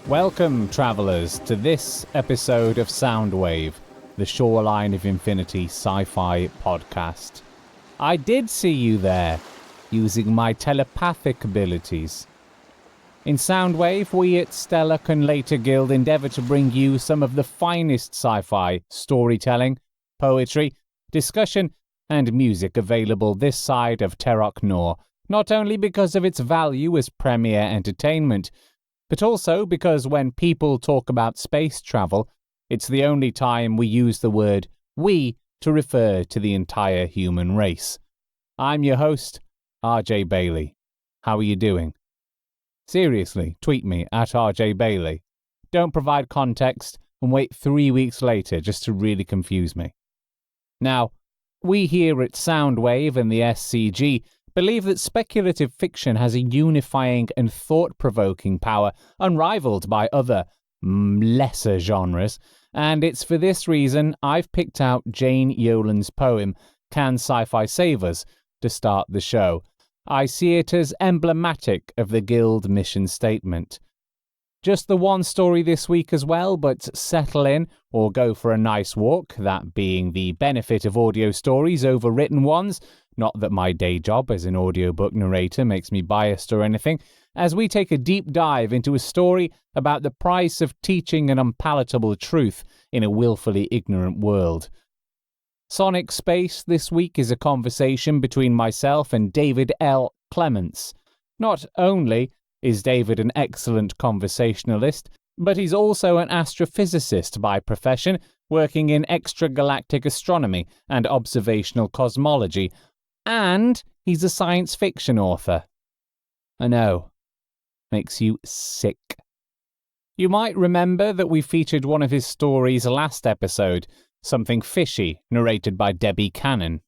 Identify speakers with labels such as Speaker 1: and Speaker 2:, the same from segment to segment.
Speaker 1: Welcome, travellers, to this episode of Soundwave, the Shoreline of Infinity sci-fi podcast. I did see you there, using my telepathic abilities. In Soundwave, we at Stellar and Later Guild endeavour to bring you some of the finest sci-fi storytelling, poetry, discussion, and music available this side of Terok Nor, not only because of its value as premier entertainment, but also because when people talk about space travel, it's the only time we use the word "we" to refer to the entire human race. I'm your host, RJ Bailey. How are you doing? Seriously, tweet me at RJ Bailey. Don't provide context and wait 3 weeks later just to really confuse me. Now, we here at Soundwave and the SCG believe that speculative fiction has a unifying and thought-provoking power unrivaled by other, lesser genres, and it's for this reason I've picked out Jane Yolen's poem, Can Sci-Fi Save Us?, to start the show. I see it as emblematic of the Guild mission statement. Just the one story this week as well, but settle in or go for a nice walk, that being the benefit of audio stories over written ones. Not that my day job as an audiobook narrator makes me biased or anything, as we take a deep dive into a story about the price of teaching an unpalatable truth in a willfully ignorant world. Sonic Space this week is a conversation between myself and David L Clements. Not only is David an excellent conversationalist, but he's also an astrophysicist by profession, working in extragalactic astronomy and observational cosmology, and he's a science fiction author. I know. Makes you sick. You might remember that we featured one of his stories last episode, Something Fishy, narrated by Debbie Cannon.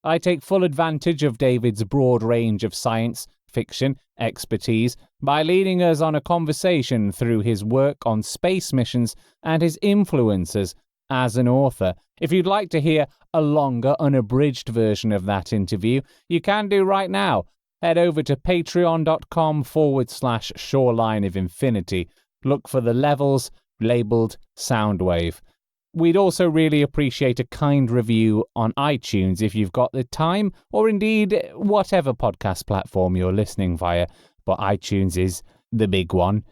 Speaker 1: I take full advantage of David's broad range of science fiction expertise by leading us on a conversation through his work on space missions and his influences as an author. If you'd like to hear a longer, unabridged version of that interview, you can do right now. Head over to patreon.com/shoreline of infinity. Look for the levels labelled Soundwave. We'd also really appreciate a kind review on iTunes if you've got the time, or indeed whatever podcast platform you're listening via. But iTunes is the big one,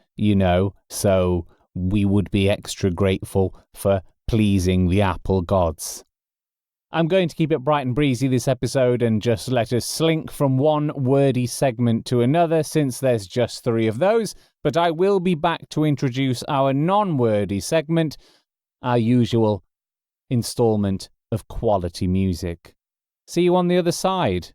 Speaker 1: so we would be extra grateful for pleasing the Apple gods. I'm going to keep it bright and breezy this episode and just let us slink from one wordy segment to another since there's just 3 of those, but I will be back to introduce our non-wordy segment, our usual installment of quality music. See you on the other side.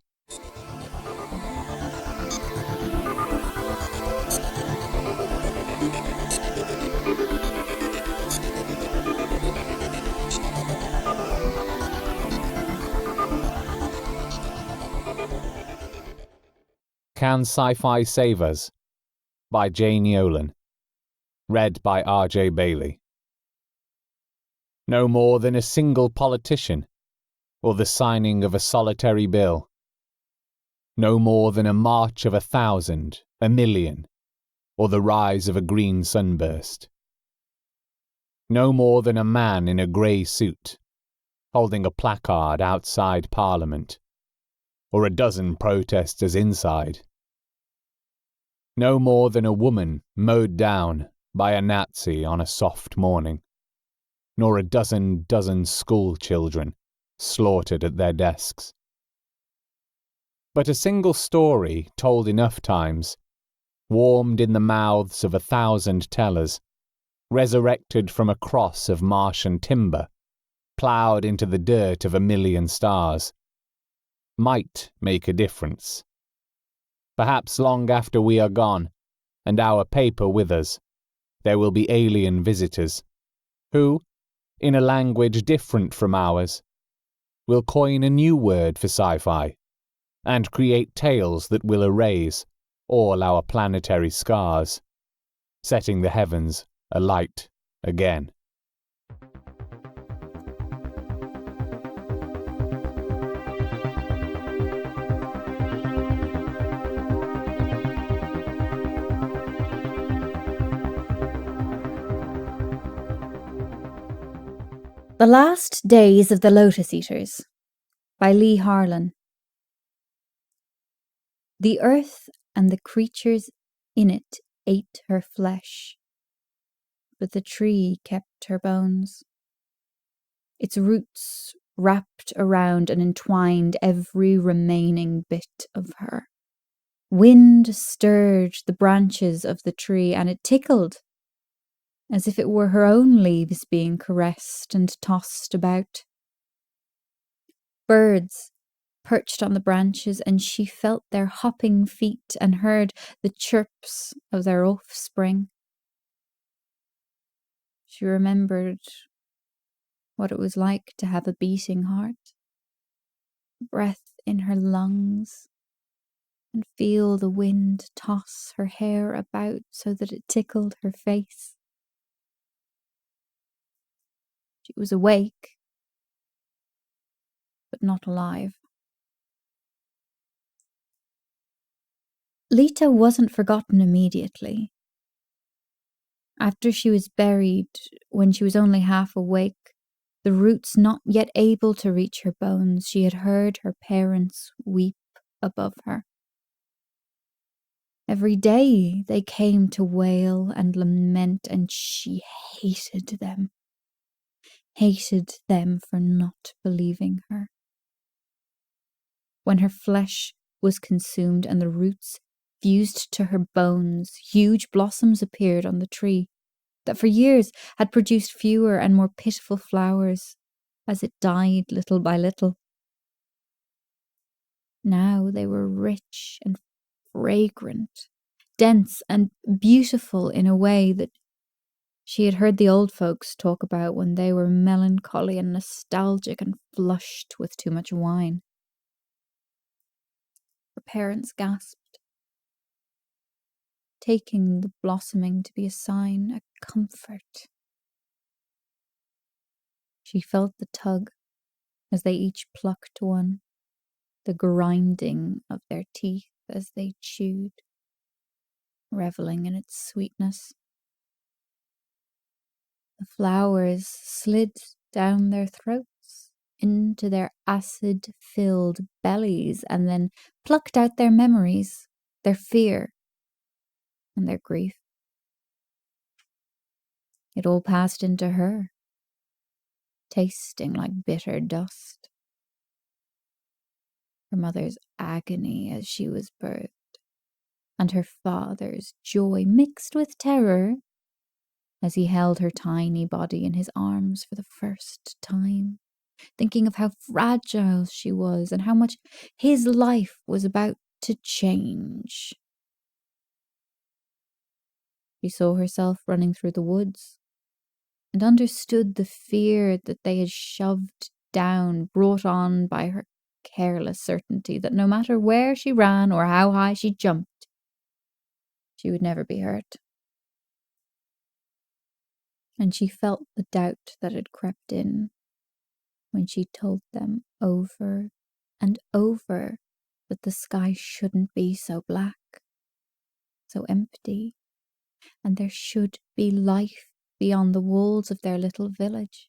Speaker 1: Can Sci-Fi Save Us? By Jane Yolen. Read by RJ Bailey. No more than a single politician, or the signing of a solitary bill. No more than a march of 1,000, a million, or the rise of a green sunburst. No more than a man in a grey suit, holding a placard outside Parliament, or a dozen protesters inside. No more than a woman mowed down by a Nazi on a soft morning, nor a dozen school children slaughtered at their desks. But a single story told enough times, warmed in the mouths of 1,000 tellers, resurrected from a cross of Martian timber, ploughed into the dirt of 1,000,000 stars, might make a difference. Perhaps long after we are gone, and our paper with us, there will be alien visitors, who, in a language different from ours, will coin a new word for sci-fi, and create tales that will erase all our planetary scars, setting the heavens alight again.
Speaker 2: The Last Days of the Lotus Eaters by Lee Harlan. The earth and the creatures in it ate her flesh, but the tree kept her bones. Its roots wrapped around and entwined every remaining bit of her. Wind stirred the branches of the tree, and it tickled, as if it were her own leaves being caressed and tossed about. Birds perched on the branches, and she felt their hopping feet and heard the chirps of their offspring. She remembered what it was like to have a beating heart, breath in her lungs, and feel the wind toss her hair about so that it tickled her face. She was awake, but not alive. Lita wasn't forgotten immediately. After she was buried, when she was only half awake, the roots not yet able to reach her bones, she had heard her parents weep above her. Every day they came to wail and lament, and she hated them for not believing her. When her flesh was consumed and the roots fused to her bones, huge blossoms appeared on the tree that for years had produced fewer and more pitiful flowers as it died little by little. Now they were rich and fragrant, dense and beautiful in a way that she had heard the old folks talk about when they were melancholy and nostalgic and flushed with too much wine. Her parents gasped, taking the blossoming to be a sign, a comfort. She felt the tug as they each plucked one, the grinding of their teeth as they chewed, reveling in its sweetness. The flowers slid down their throats into their acid-filled bellies and then plucked out their memories, their fear, and their grief. It all passed into her, tasting like bitter dust. Her mother's agony as she was birthed, and her father's joy mixed with terror as he held her tiny body in his arms for the first time, thinking of how fragile she was and how much his life was about to change. She saw herself running through the woods and understood the fear that they had shoved down, brought on by her careless certainty that no matter where she ran or how high she jumped, she would never be hurt. And she felt the doubt that had crept in when she told them over and over that the sky shouldn't be so black, so empty, and there should be life beyond the walls of their little village.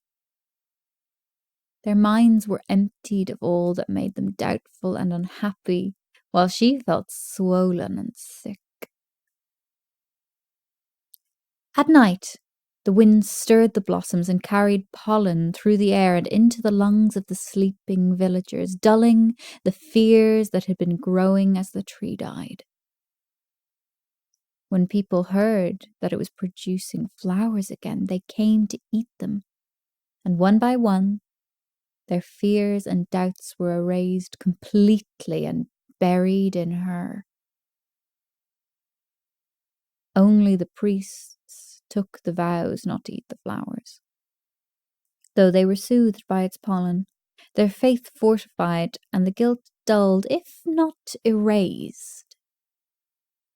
Speaker 2: Their minds were emptied of all that made them doubtful and unhappy, while she felt swollen and sick. At night, the wind stirred the blossoms and carried pollen through the air and into the lungs of the sleeping villagers, dulling the fears that had been growing as the tree died. When people heard that it was producing flowers again, they came to eat them, and one by one, their fears and doubts were erased completely and buried in her. Only the priests took the vows not to eat the flowers. Though they were soothed by its pollen, their faith fortified and the guilt dulled, if not erased.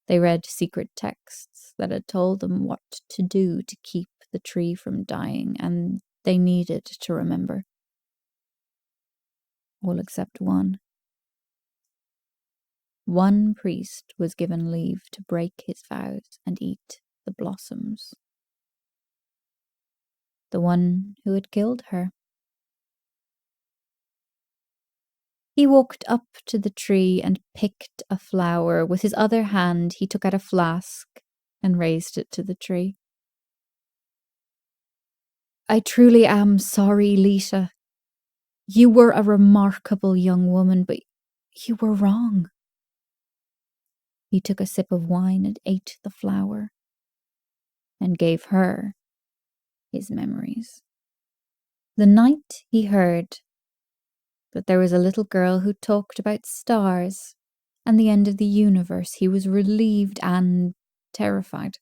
Speaker 2: They read secret texts that had told them what to do to keep the tree from dying, and they needed to remember. All except one. One priest was given leave to break his vows and eat the blossoms. The one who had killed her. He walked up to the tree and picked a flower. With his other hand, he took out a flask and raised it to the tree. I truly am sorry, Lita. You were a remarkable young woman, but you were wrong. He took a sip of wine and ate the flower and gave her his memories. The night he heard that there was a little girl who talked about stars and the end of the universe, he was relieved and terrified.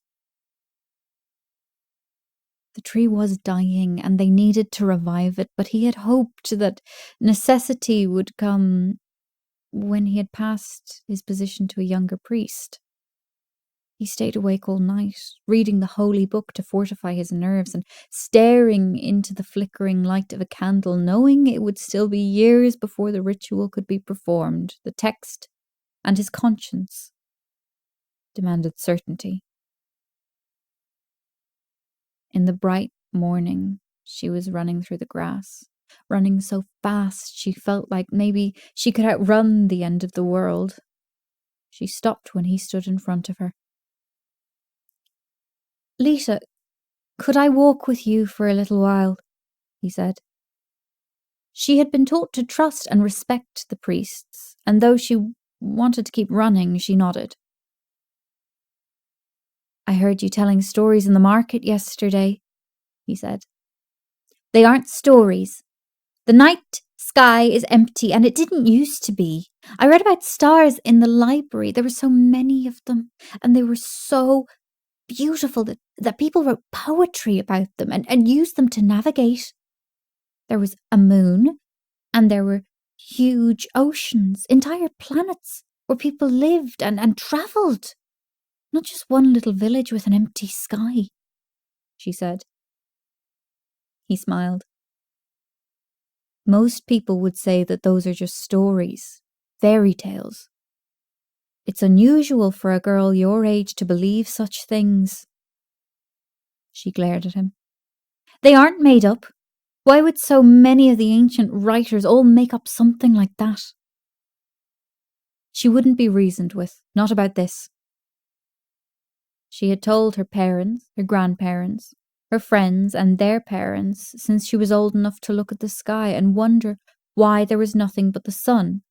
Speaker 2: The tree was dying and they needed to revive it, but he had hoped that necessity would come when he had passed his position to a younger priest. He stayed awake all night, reading the holy book to fortify his nerves and staring into the flickering light of a candle, knowing it would still be years before the ritual could be performed. The text and his conscience demanded certainty. In the bright morning, she was running through the grass, running so fast she felt like maybe she could outrun the end of the world. She stopped when he stood in front of her. Lita, could I walk with you for a little while? He said. She had been taught to trust and respect the priests, and though she wanted to keep running, she nodded. I heard you telling stories in the market yesterday, he said. They aren't stories. The night sky is empty, and it didn't used to be. I read about stars in the library. There were so many of them, and they were so beautiful that people wrote poetry about them and used them to navigate. There was a moon, and there were huge oceans, entire planets where people lived and travelled. Not just one little village with an empty sky, she said. He smiled. Most people would say that those are just stories, fairy tales. It's unusual for a girl your age to believe such things. She glared at him. They aren't made up. Why would so many of the ancient writers all make up something like that? She wouldn't be reasoned with, not about this. She had told her parents, her grandparents, her friends and their parents since she was old enough to look at the sky and wonder why there was nothing but the sun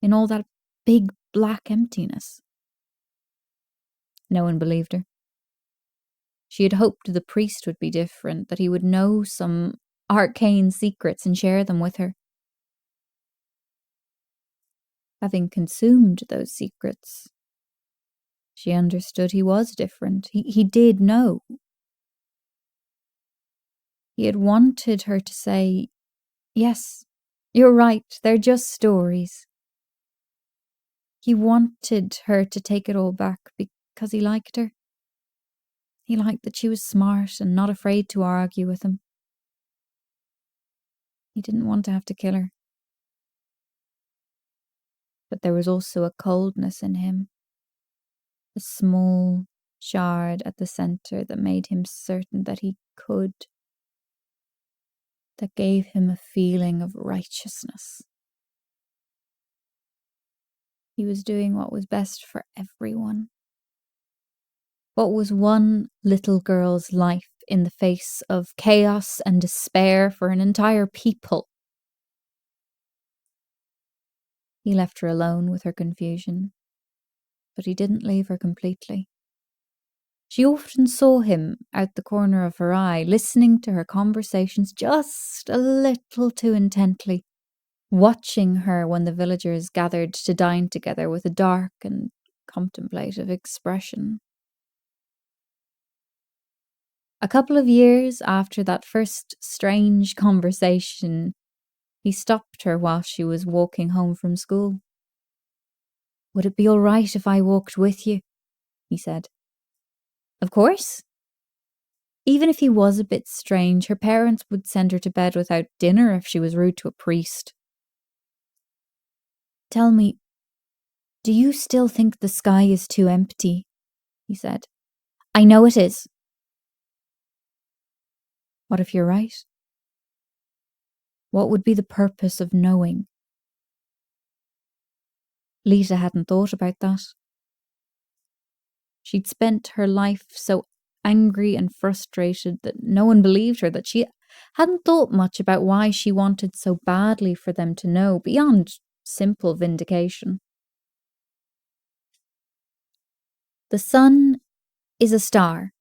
Speaker 2: in all that big black emptiness. No one believed her. She had hoped the priest would be different, that he would know some arcane secrets and share them with her. Having consumed those secrets, she understood he was different. He did know. He had wanted her to say, yes, you're right, they're just stories. He wanted her to take it all back because he liked her. He liked that she was smart and not afraid to argue with him. He didn't want to have to kill her. But there was also a coldness in him, a small shard at the center that made him certain that he could, that gave him a feeling of righteousness. He was doing what was best for everyone. What was one little girl's life in the face of chaos and despair for an entire people? He left her alone with her confusion, but he didn't leave her completely. She often saw him out the corner of her eye, listening to her conversations just a little too intently, watching her when the villagers gathered to dine together with a dark and contemplative expression. A couple of years after that first strange conversation, he stopped her while she was walking home from school. Would it be all right if I walked with you? He said. Of course. Even if he was a bit strange, her parents would send her to bed without dinner if she was rude to a priest. Tell me, do you still think the sky is too empty? He said. I know it is. What if you're right? What would be the purpose of knowing? Lita hadn't thought about that. She'd spent her life so angry and frustrated that no one believed her, that she hadn't thought much about why she wanted so badly for them to know, beyond simple vindication. The sun is a star.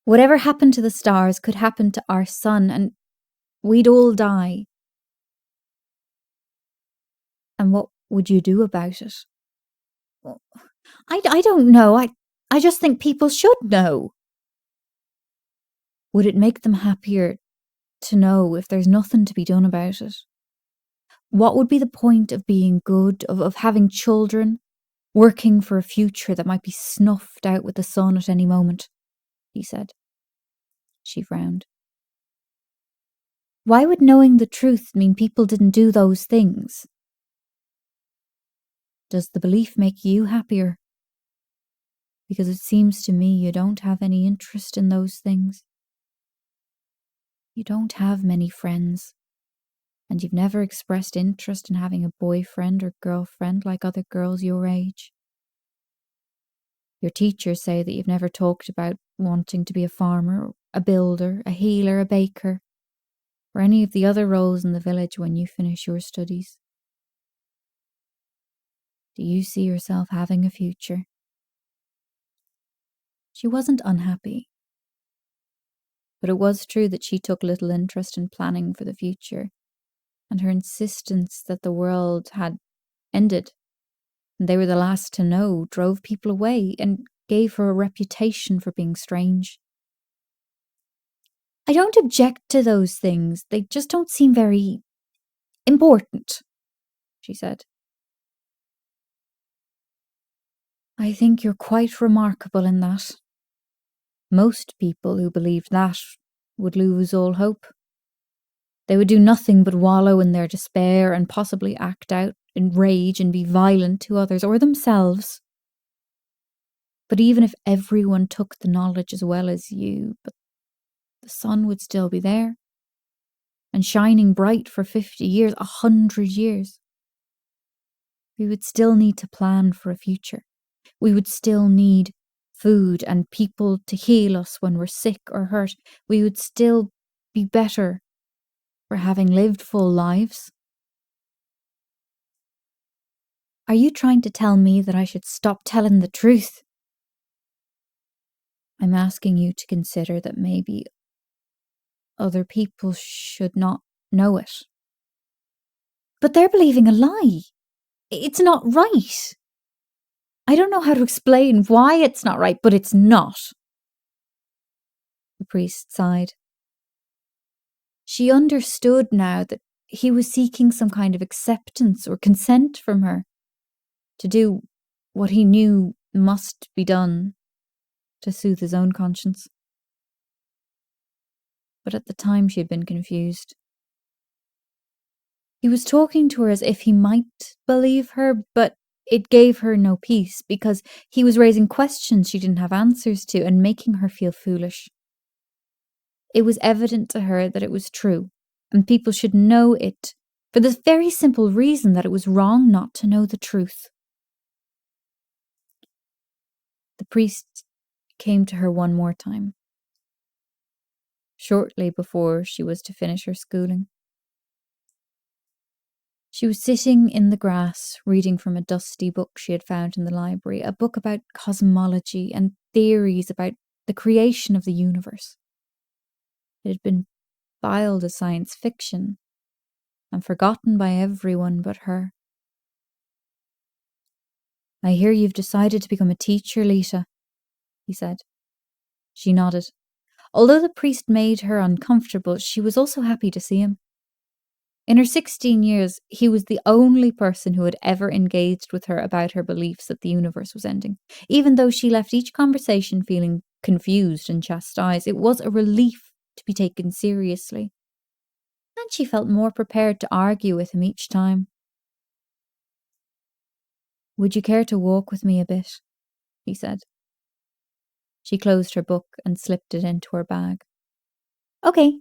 Speaker 2: Whatever happened to the stars could happen to our sun, and we'd all die. And what would you do about it? Well, I don't know. I just think people should know. Would it make them happier to know if there's nothing to be done about it? What would be the point of being good, of having children, working for a future that might be snuffed out with the sun at any moment? He said. She frowned. Why would knowing the truth mean people didn't do those things? Does the belief make you happier? Because it seems to me you don't have any interest in those things. You don't have many friends, and you've never expressed interest in having a boyfriend or girlfriend like other girls your age. Your teachers say that you've never talked about wanting to be a farmer, a builder, a healer, a baker, or any of the other roles in the village when you finish your studies. Do you see yourself having a future? She wasn't unhappy, but it was true that she took little interest in planning for the future, and her insistence that the world had ended and they were the last to know drove people away and gave her a reputation for being strange. I don't object to those things, they just don't seem very important, she said. I think you're quite remarkable in that. Most people who believed that would lose all hope. They would do nothing but wallow in their despair and possibly act out in rage and be violent to others or themselves. But even if everyone took the knowledge as well as you, but the sun would still be there and shining bright for 50 years, 100 years. We would still need to plan for a future. We would still need food and people to heal us when we're sick or hurt. We would still be better for having lived full lives. Are you trying to tell me that I should stop telling the truth? I'm asking you to consider that maybe other people should not know it. But they're believing a lie. It's not right. I don't know how to explain why it's not right, but it's not. The priest sighed. She understood now that he was seeking some kind of acceptance or consent from her to do what he knew must be done to soothe his own conscience. But at the time she had been confused. He was talking to her as if he might believe her, but it gave her no peace because he was raising questions she didn't have answers to and making her feel foolish. It was evident to her that it was true, and people should know it for the very simple reason that it was wrong not to know the truth. The priest came to her one more time, shortly before she was to finish her schooling. She was sitting in the grass, reading from a dusty book she had found in the library, a book about cosmology and theories about the creation of the universe. It had been biled as science fiction and forgotten by everyone but her. I hear you've decided to become a teacher, Lita, he said. She nodded. Although the priest made her uncomfortable, she was also happy to see him. In her 16 years, he was the only person who had ever engaged with her about her beliefs that the universe was ending. Even though she left each conversation feeling confused and chastised, it was a relief to be taken seriously. And she felt more prepared to argue with him each time. Would you care to walk with me a bit? He said. She closed her book and slipped it into her bag. Okay.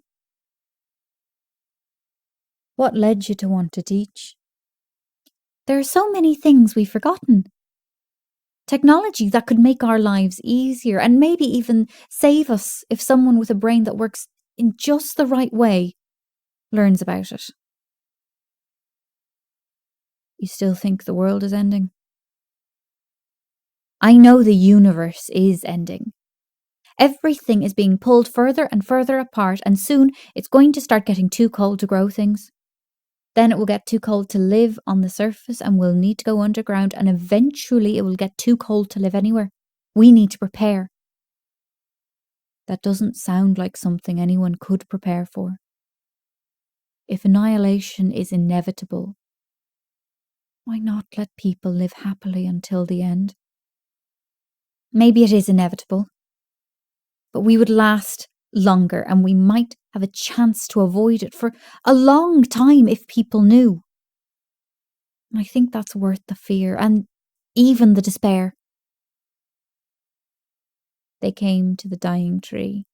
Speaker 2: What led you to want to teach? There are so many things we've forgotten. Technology that could make our lives easier and maybe even save us if someone with a brain that works in just the right way learns about it. You still think the world is ending? I know the universe is ending. Everything is being pulled further and further apart, and soon it's going to start getting too cold to grow things. Then it will get too cold to live on the surface and we'll need to go underground, and eventually it will get too cold to live anywhere. We need to prepare. That doesn't sound like something anyone could prepare for. If annihilation is inevitable, why not let people live happily until the end? Maybe it is inevitable, but we would last longer and we might have a chance to avoid it for a long time if people knew. I think that's worth the fear and even the despair. They came to the dying tree,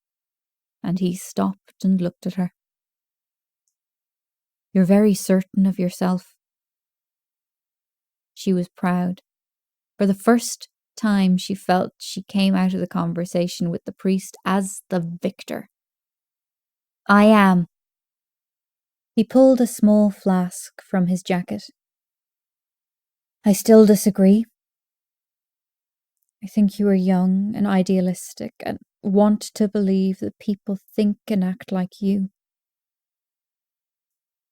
Speaker 2: and he stopped and looked at her. You're very certain of yourself. She was proud. For the first time, she felt she came out of the conversation with the priest as the victor. I am. He pulled a small flask from his jacket. I still disagree. I think you are young and idealistic and want to believe that people think and act like you,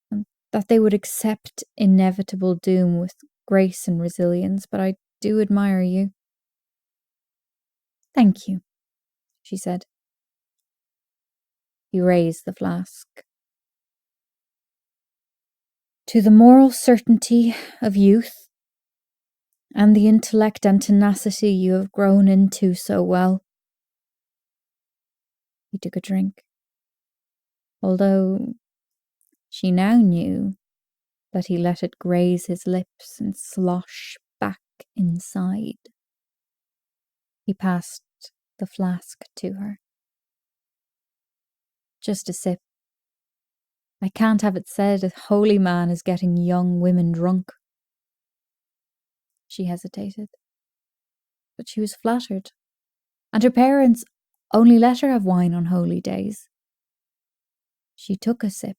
Speaker 2: and that they would accept inevitable doom with grace and resilience, but I do admire you. Thank you, she said. He raised the flask. To the moral certainty of youth and the intellect and tenacity you have grown into so well. He took a drink, although she now knew that he let it graze his lips and slosh back inside. He passed the flask to her. Just a sip. I can't have it said a holy man is getting young women drunk. She hesitated, but she was flattered, and her parents only let her have wine on holy days. She took a sip.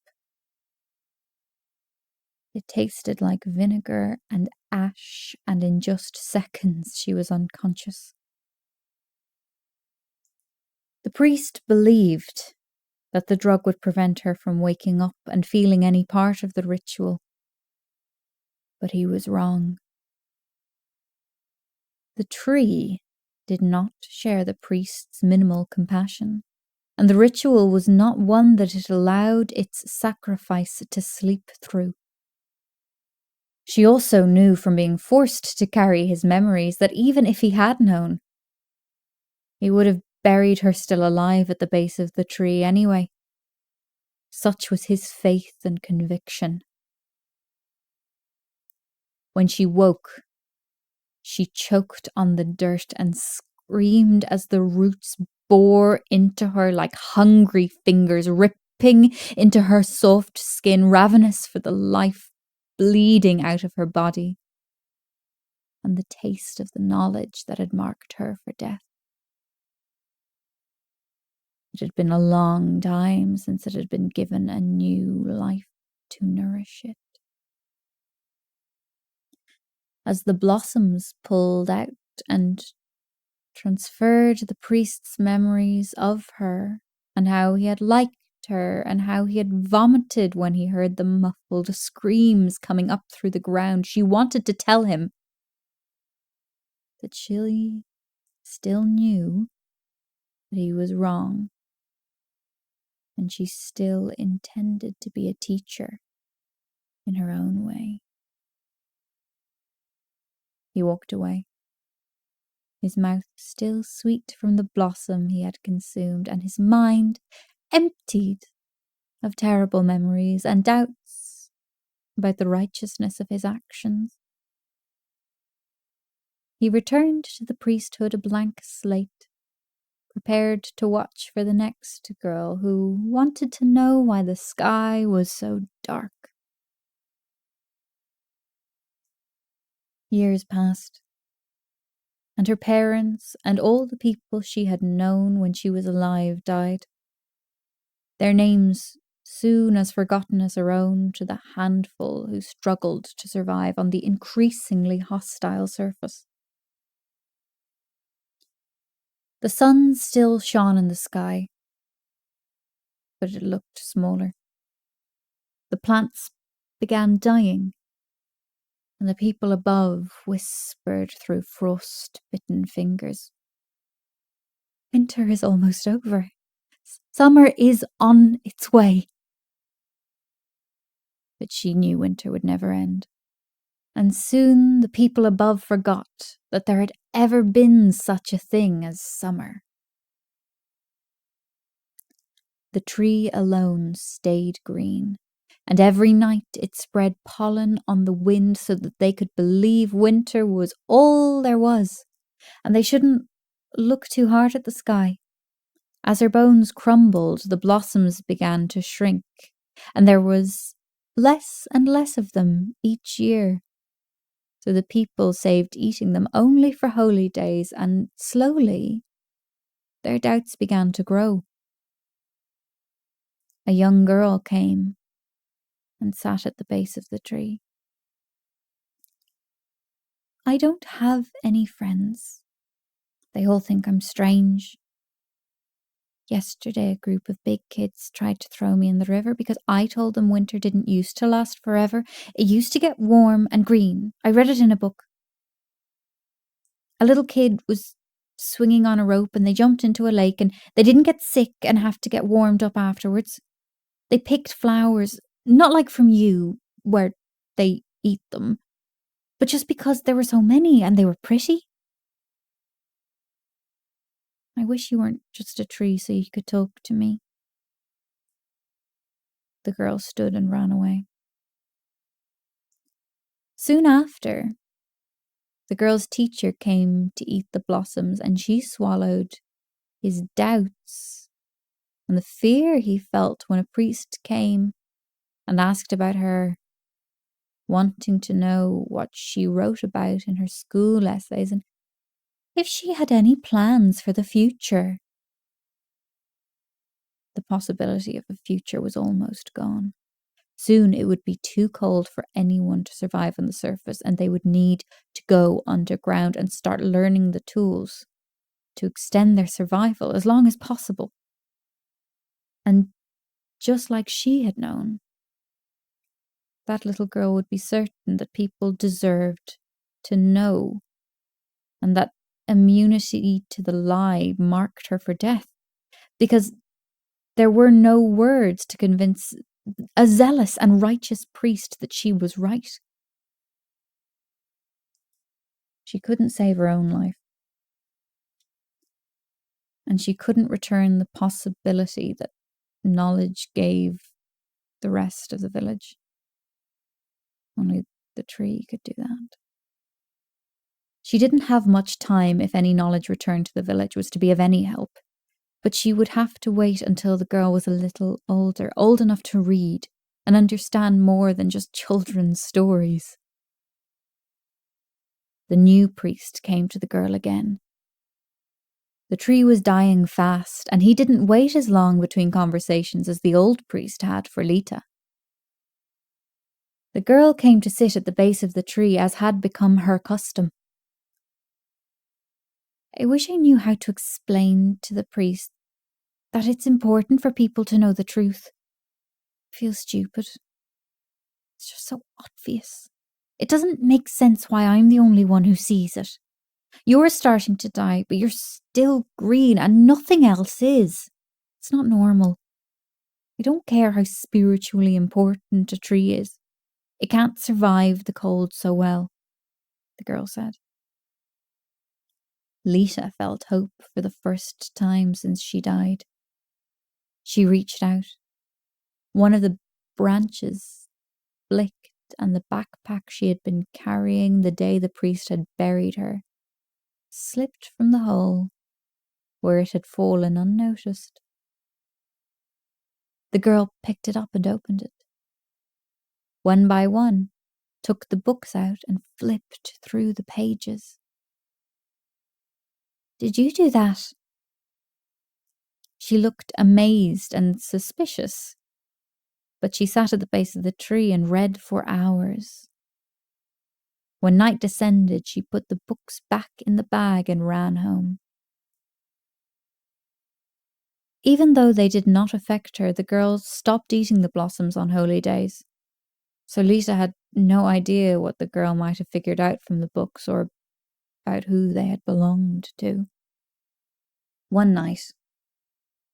Speaker 2: It tasted like vinegar and ash, and in just seconds she was unconscious. The priest believed that the drug would prevent her from waking up and feeling any part of the ritual. But he was wrong. The tree did not share the priest's minimal compassion, and the ritual was not one that it allowed its sacrifice to sleep through. She also knew from being forced to carry his memories that even if he had known, he would have buried her still alive at the base of the tree anyway. Such was his faith and conviction. When she woke, she choked on the dirt and screamed as the roots bore into her like hungry fingers, ripping into her soft skin, ravenous for the life bleeding out of her body, and the taste of the knowledge that had marked her for death. It had been a long time since it had been given a new life to nourish it. As the blossoms pulled out and transferred the priest's memories of her and how he had liked her and how he had vomited when he heard the muffled screams coming up through the ground, she wanted to tell him that she still knew that he was wrong, and she still intended to be a teacher in her own way. He walked away, his mouth still sweet from the blossom he had consumed, and his mind emptied of terrible memories and doubts about the righteousness of his actions. He returned to the priesthood a blank slate, prepared to watch for the next girl who wanted to know why the sky was so dark. Years passed, and her parents and all the people she had known when she was alive died. Their names soon as forgotten as her own to the handful who struggled to survive on the increasingly hostile surface. The sun still shone in the sky, but it looked smaller. The plants began dying, and the people above whispered through frost-bitten fingers. Winter is almost over. Summer is on its way. But she knew winter would never end. And soon the people above forgot that there had ever been such a thing as summer. The tree alone stayed green, and every night it spread pollen on the wind so that they could believe winter was all there was, and they shouldn't look too hard at the sky. As her bones crumbled, the blossoms began to shrink, and there was less and less of them each year. So the people saved eating them only for holy days, and slowly their doubts began to grow. A young girl came and sat at the base of the tree. I don't have any friends. They all think I'm strange. Yesterday, a group of big kids tried to throw me in the river because I told them winter didn't used to last forever. It used to get warm and green. I read it in a book. A little kid was swinging on a rope and they jumped into a lake and they didn't get sick and have to get warmed up afterwards. They picked flowers, not like from you, where they eat them, but just because there were so many and they were pretty. I wish you weren't just a tree so you could talk to me. The girl stood and ran away. Soon after, the girl's teacher came to eat the blossoms, and she swallowed his doubts and the fear he felt when a priest came and asked about her, wanting to know what she wrote about in her school essays and if she had any plans for the future. The possibility of a future was almost gone. Soon it would be too cold for anyone to survive on the surface, and they would need to go underground and start learning the tools to extend their survival as long as possible. And just like she had known, that little girl would be certain that people deserved to know, and that immunity to the lie marked her for death, because there were no words to convince a zealous and righteous priest that she was right. She couldn't save her own life, and she couldn't return the possibility that knowledge gave the rest of the village. Only the tree could do that. She didn't have much time if any knowledge returned to the village was to be of any help, but she would have to wait until the girl was a little older, old enough to read and understand more than just children's stories. The new priest came to the girl again. The tree was dying fast, and he didn't wait as long between conversations as the old priest had for Lita. The girl came to sit at the base of the tree as had become her custom. I wish I knew how to explain to the priest that it's important for people to know the truth. I feel stupid. It's just so obvious. It doesn't make sense why I'm the only one who sees it. You're starting to die, but you're still green and nothing else is. It's not normal. I don't care how spiritually important a tree is. It can't survive the cold so well, the girl said. Lita felt hope for the first time since she died. She reached out. One of the branches flicked, and the backpack she had been carrying the day the priest had buried her slipped from the hole where it had fallen unnoticed. The girl picked it up and opened it. One by one, took the books out and flipped through the pages. "Did you do that?" She looked amazed and suspicious, but she sat at the base of the tree and read for hours. When night descended, she put the books back in the bag and ran home. Even though they did not affect her, the girls stopped eating the blossoms on holy days. So Lita had no idea what the girl might have figured out from the books or about who they had belonged to. One night,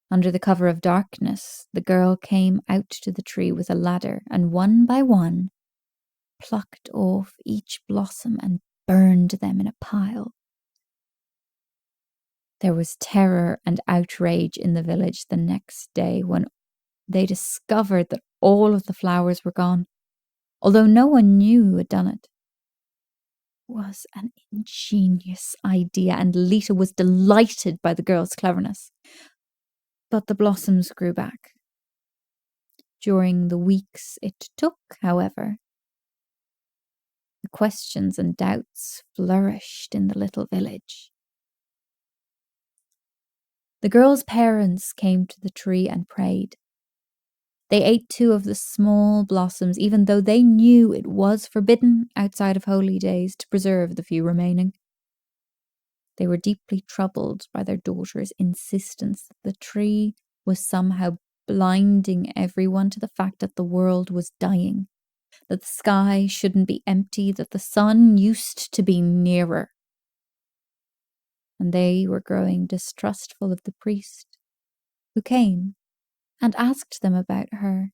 Speaker 2: under the cover of darkness, the girl came out to the tree with a ladder and one by one plucked off each blossom and burned them in a pile. There was terror and outrage in the village the next day when they discovered that all of the flowers were gone, although no one knew who had done it. It was an ingenious idea, and Lita was delighted by the girl's cleverness. But the blossoms grew back. During the weeks it took, however, the questions and doubts flourished in the little village. The girl's parents came to the tree and prayed. They ate 2 of the small blossoms, even though they knew it was forbidden outside of holy days to preserve the few remaining. They were deeply troubled by their daughter's insistence that the tree was somehow blinding everyone to the fact that the world was dying, that the sky shouldn't be empty, that the sun used to be nearer. And they were growing distrustful of the priest, who came and asked them about her,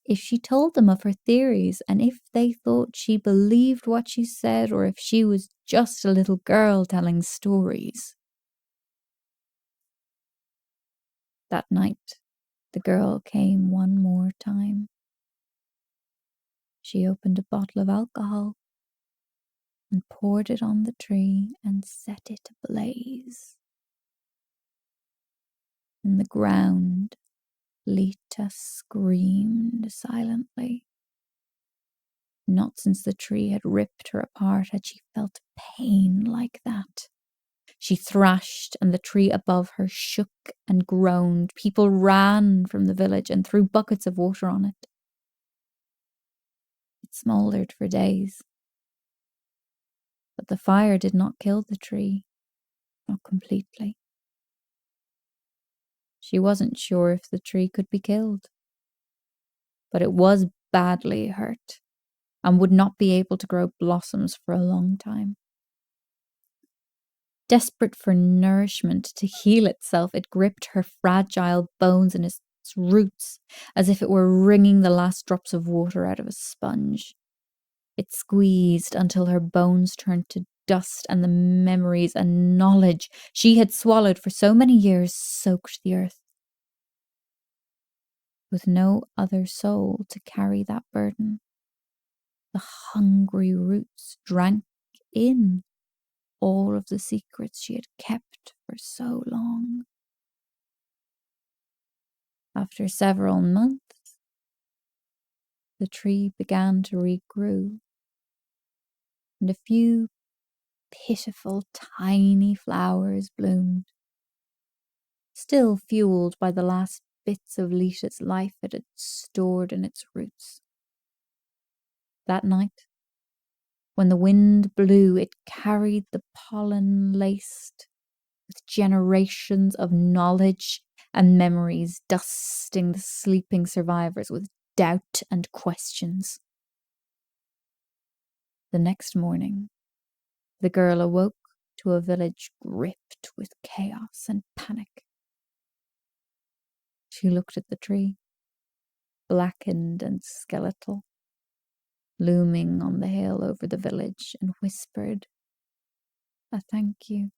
Speaker 2: if she told them of her theories, and if they thought she believed what she said, or if she was just a little girl telling stories. That night, the girl came one more time. She opened a bottle of alcohol and poured it on the tree and set it ablaze. In the ground, Lita screamed silently. Not since the tree had ripped her apart had she felt pain like that. She thrashed, and the tree above her shook and groaned. People ran from the village and threw buckets of water on it. It smouldered for days. But the fire did not kill the tree, not completely. She wasn't sure if the tree could be killed. But it was badly hurt and would not be able to grow blossoms for a long time. Desperate for nourishment to heal itself, it gripped her fragile bones in its roots as if it were wringing the last drops of water out of a sponge. It squeezed until her bones turned to dust, and the memories and knowledge she had swallowed for so many years soaked the earth. With no other soul to carry that burden, the hungry roots drank in all of the secrets she had kept for so long. After several months, the tree began to regrow, and a few pitiful tiny flowers bloomed, still fueled by the last bits of Lita's life it had stored in its roots. That night, when the wind blew, it carried the pollen laced with generations of knowledge and memories, dusting the sleeping survivors with doubt and questions. The next morning, the girl awoke to a village gripped with chaos and panic. She looked at the tree, blackened and skeletal, looming on the hill over the village, and whispered, "A thank you."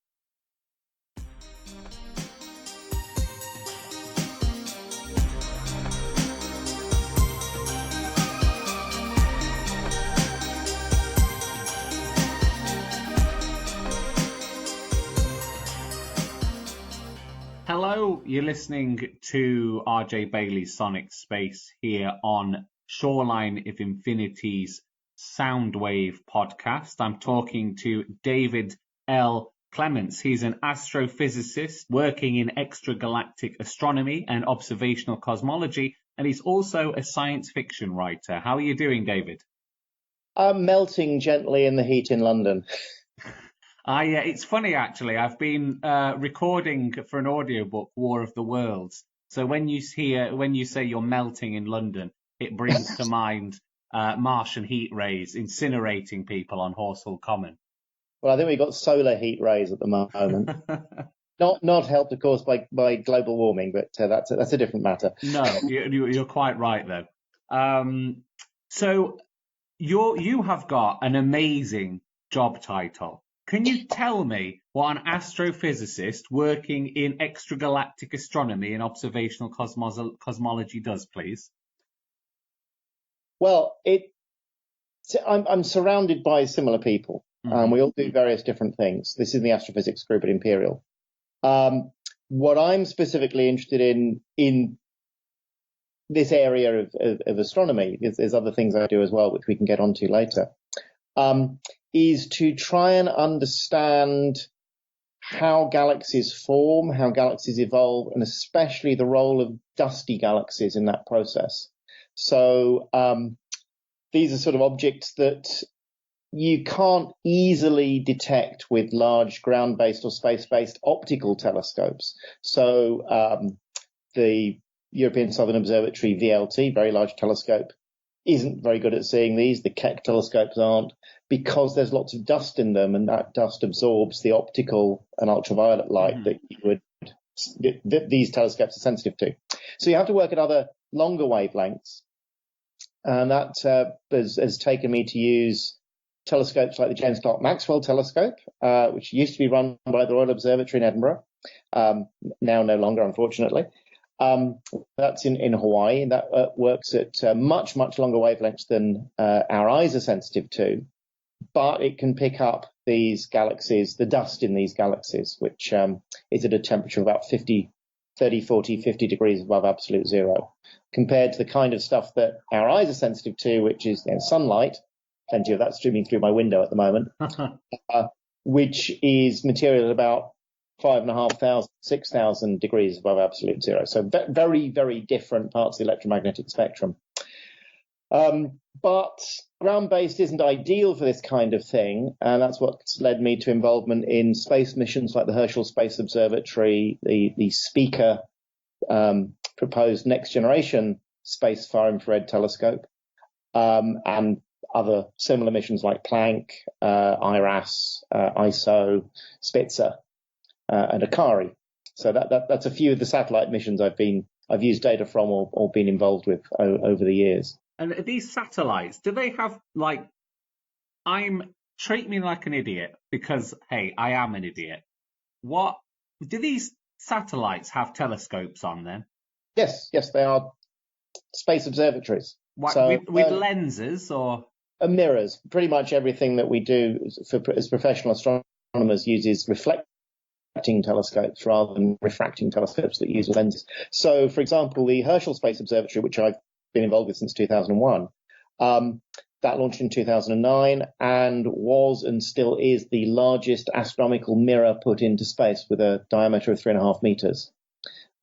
Speaker 1: Hello, you're listening to RJ Bailey's Sonic Space here on Shoreline of Infinity's Soundwave podcast. I'm talking to David L Clements. He's an astrophysicist working in extragalactic astronomy and observational cosmology, and he's also a science fiction writer. How are you doing, David?
Speaker 3: I'm melting gently in the heat in London.
Speaker 1: It's funny, actually. I've been recording for an audiobook, War of the Worlds. So when you say you're melting in London, it brings to mind Martian heat rays incinerating people on Horsehall Common.
Speaker 3: Well, I think we've got solar heat rays at the moment. Not helped, of course, by global warming, but that's a different matter.
Speaker 1: No, you're quite right, though. So you have got an amazing job title. Can you tell me what an astrophysicist working in extragalactic astronomy and observational cosmology does, please?
Speaker 3: Well, I'm surrounded by similar people. We all do various different things. This is the astrophysics group at Imperial. What I'm specifically interested in this area of astronomy, there's other things I do as well, which we can get onto later, is to try and understand how galaxies form, how galaxies evolve, and especially the role of dusty galaxies in that process. So these are sort of objects that you can't easily detect with large ground-based or space-based optical telescopes. So the European Southern Observatory VLT, very large telescope, isn't very good at seeing these. The Keck telescopes aren't, because there's lots of dust in them, and that dust absorbs the optical and ultraviolet light that these telescopes are sensitive to. So you have to work at other longer wavelengths, and that has taken me to use telescopes like the James Clerk Maxwell telescope, which used to be run by the Royal Observatory in Edinburgh, now no longer, unfortunately. That's in Hawaii, and that works at much longer wavelengths than our eyes are sensitive to, but it can pick up these galaxies, the dust in these galaxies, which is at a temperature of about 50 degrees above absolute zero, compared to the kind of stuff that our eyes are sensitive to, which is sunlight. Plenty of that streaming through my window at the moment, which is material at about 5,500, 6,000 degrees above absolute zero. So very, very different parts of the electromagnetic spectrum. But ground-based isn't ideal for this kind of thing, and that's what's led me to involvement in space missions like the Herschel Space Observatory, the Speaker proposed next generation space far infrared telescope, and other similar missions like Planck, IRAS, ISO, Spitzer, and Akari. So that's a few of the satellite missions I've used data from or been involved with over the years.
Speaker 1: And these satellites, do they have treat me like an idiot because, hey, I am an idiot. What do these satellites have telescopes on them?
Speaker 3: Yes, they are space observatories.
Speaker 1: With lenses or
Speaker 3: mirrors. Pretty much everything that we do as professional astronomers uses reflecting telescopes rather than refracting telescopes that use lenses. So, for example, the Herschel Space Observatory, which I've been involved with since 2001, that launched in 2009 and was and still is the largest astronomical mirror put into space with a diameter of 3.5 meters.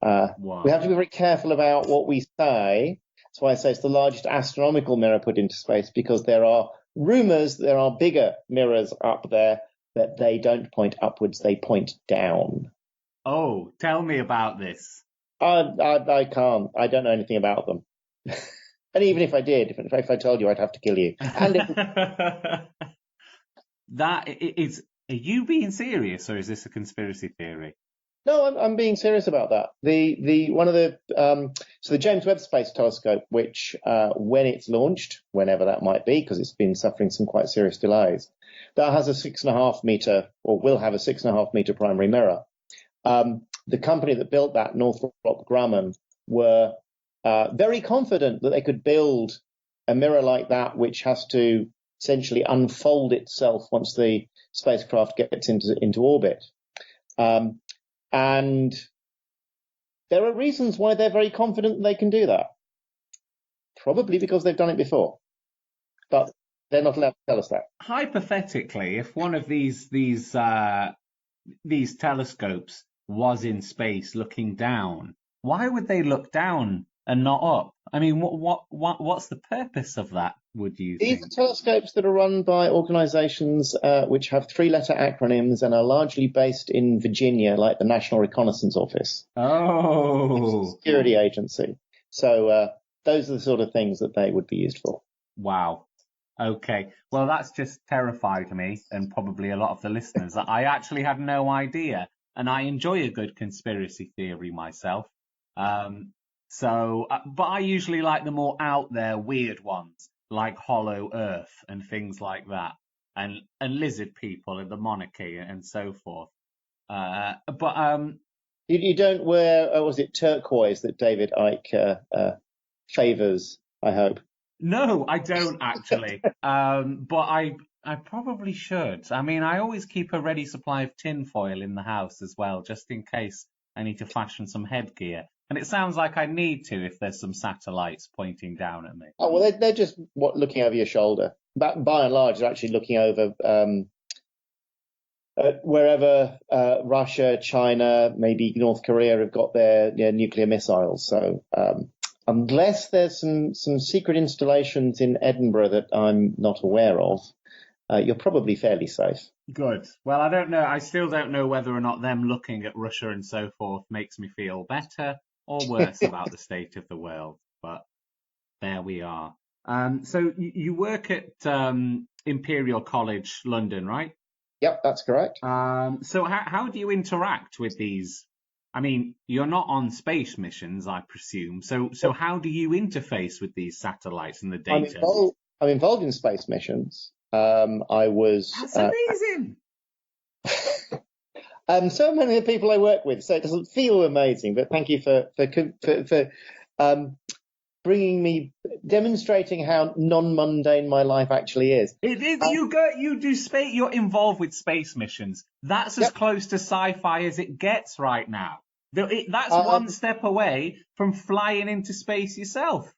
Speaker 1: Wow.
Speaker 3: We have to be very careful about what we say. That's why I say it's the largest astronomical mirror put into space, because there are rumors there are bigger mirrors up there, but they don't point upwards, they point down.
Speaker 1: Oh, tell me about this.
Speaker 3: I can't. I don't know anything about them. And even if I did, if I told you, I'd have to kill you.
Speaker 1: That is. Are you being serious, or is this a conspiracy theory?
Speaker 3: No, I'm being serious about that. So the James Webb Space Telescope, which when it's launched, whenever that might be, because it's been suffering some quite serious delays, that has a 6.5 meter, or will have a 6.5 meter primary mirror. The company that built that, Northrop Grumman, were very confident that they could build a mirror like that, which has to essentially unfold itself once the spacecraft gets into orbit. And there are reasons why they're very confident they can do that. Probably because they've done it before. But They're not allowed to tell us that.
Speaker 1: Hypothetically, if one of these telescopes was in space looking down, why would they look down and not up? I mean, what's the purpose of that, would you
Speaker 3: These
Speaker 1: think?
Speaker 3: are telescopes that are run by organizations which have three-letter acronyms and are largely based in Virginia, like the National Reconnaissance Office.
Speaker 1: Oh,
Speaker 3: Security agency. So those are the sort of things that they would be used for.
Speaker 1: wow. Okay. Well, that's just terrified me and probably a lot of the listeners. I actually had no idea, and I enjoy a good conspiracy theory myself. But I usually like the more out there, weird ones, like Hollow Earth and things like that, and lizard people and the monarchy and so forth.
Speaker 3: You don't wear, was it turquoise that David Icke favors, I hope?
Speaker 1: No, I don't actually. But I probably should. I mean, I always keep a ready supply of tinfoil in the house as well, just in case I need to fashion some headgear. And it sounds like I need to if there's some satellites pointing down at me.
Speaker 3: Oh, well, they're just looking over your shoulder. But by and large, they're actually looking over wherever Russia, China, maybe North Korea have got their nuclear missiles. So unless there's some secret installations in Edinburgh that I'm not aware of, you're probably fairly safe.
Speaker 1: Good. Well, I don't know. I still don't know whether or not them looking at Russia and so forth makes me feel better or worse about the state of the world. But there we are. So you work at Imperial College London, right?
Speaker 3: Yep, that's correct.
Speaker 1: So how do you interact with these? I mean, you're not on space missions, I presume. So how do you interface with these satellites and the data?
Speaker 3: I'm involved in space missions. I was.
Speaker 1: That's amazing.
Speaker 3: So many of the people I work with, so it doesn't feel amazing. But thank you for bringing me, demonstrating how non-mundane my life actually is.
Speaker 1: It is. You do space. You're involved with space missions. That's as close to sci-fi as it gets right now. That's one step away from flying into space yourself.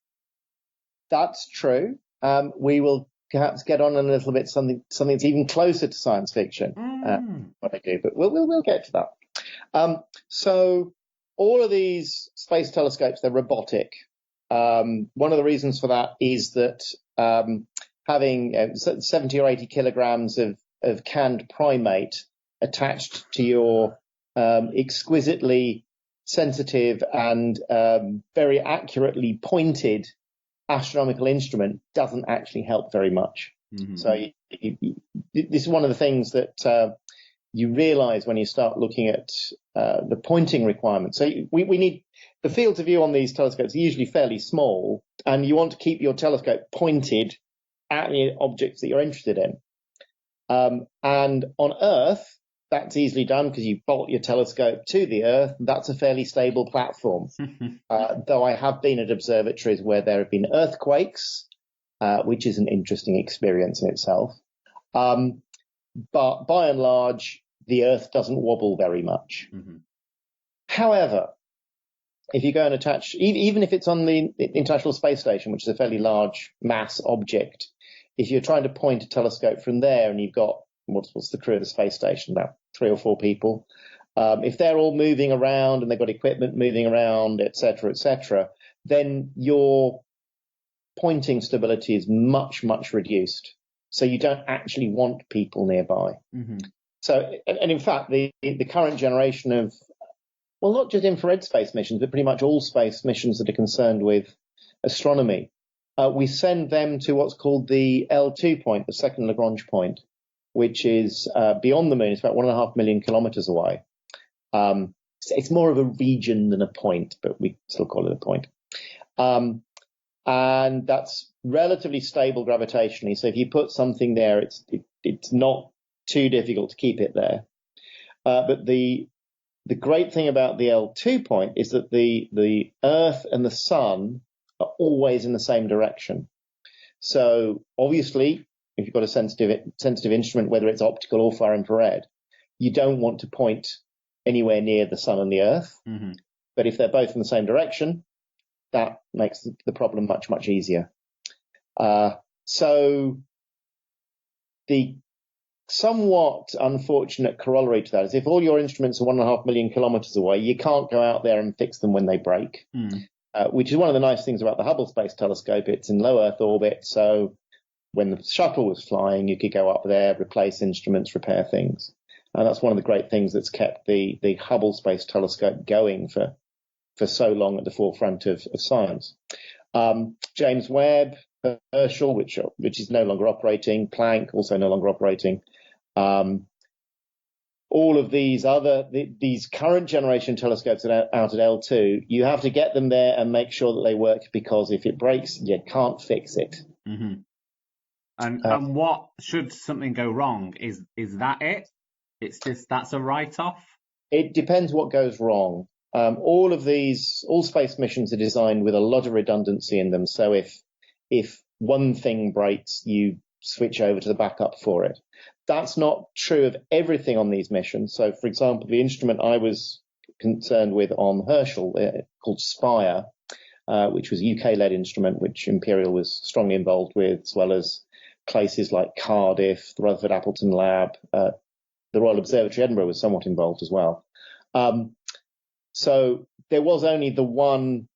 Speaker 3: That's true. We will perhaps get on a little bit something that's even closer to science fiction. What I do, but we'll get to that. So all of these space telescopes, they're robotic. One of the reasons for that is that having 70 or 80 kilograms of canned primate attached to your exquisitely sensitive and very accurately pointed astronomical instrument doesn't actually help very much. Mm-hmm. So this is one of the things that you realize when you start looking at the pointing requirements. So we need the fields of view on these telescopes are usually fairly small, and you want to keep your telescope pointed at the objects that you're interested in. And on Earth, that's easily done because you bolt your telescope to the Earth. That's a fairly stable platform. Though I have been at observatories where there have been earthquakes, which is an interesting experience in itself. But by and large, the Earth doesn't wobble very much. Mm-hmm. However, if you go and attach, even if it's on the International Space Station, which is a fairly large mass object, if you're trying to point a telescope from there and you've got, what's the crew of the space station, about 3 or 4 people, if they're all moving around and they've got equipment moving around, et cetera, then your pointing stability is much, much reduced. So you don't actually want people nearby. Mm-hmm. So, and in fact, the current generation of, well, not just infrared space missions, but pretty much all space missions that are concerned with astronomy, we send them to what's called the L2 point, the second Lagrange point, which is beyond the moon. It's about 1.5 million kilometers away. It's more of a region than a point, but we still call it a point. And that's relatively stable gravitationally. So if you put something there, it's not too difficult to keep it there. But the great thing about the L2 point is that the Earth and the Sun are always in the same direction. So obviously, if you've got a sensitive instrument, whether it's optical or far infrared, you don't want to point anywhere near the Sun and the Earth. Mm-hmm. But if they're both in the same direction, that makes the problem much, much easier. So the somewhat unfortunate corollary to that is if all your instruments are 1.5 million kilometers away, you can't go out there and fix them when they break, which is one of the nice things about the Hubble Space Telescope. It's in low Earth orbit, so when the shuttle was flying, you could go up there, replace instruments, repair things. And that's one of the great things that's kept the Hubble Space Telescope going for so long at the forefront of science. James Webb, Herschel, which is no longer operating, Planck, also no longer operating. All of these these current generation telescopes that are out at L2, you have to get them there and make sure that they work, because if it breaks, you can't fix it.
Speaker 1: Mm-hmm. And what should something go wrong? Is that it? It's just that's a write-off?
Speaker 3: It depends what goes wrong. All space missions are designed with a lot of redundancy in them. So if one thing breaks, you switch over to the backup for it. That's not true of everything on these missions. So, for example, the instrument I was concerned with on Herschel, called Spire, which was a UK-led instrument, which Imperial was strongly involved with, as well as places like Cardiff, the Rutherford Appleton Lab, the Royal Observatory Edinburgh was somewhat involved as well. So there was only the one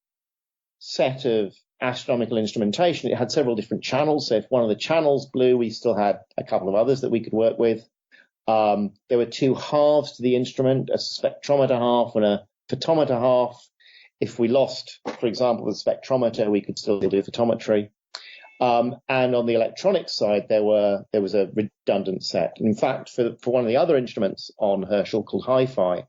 Speaker 3: set of astronomical instrumentation. It had several different channels. So if one of the channels blew, we still had a couple of others that we could work with. There were two halves to the instrument, a spectrometer half and a photometer half. If we lost, for example, the spectrometer, we could still do photometry. And on the electronics side, there was a redundant set. In fact, for one of the other instruments on Herschel called Hi-Fi,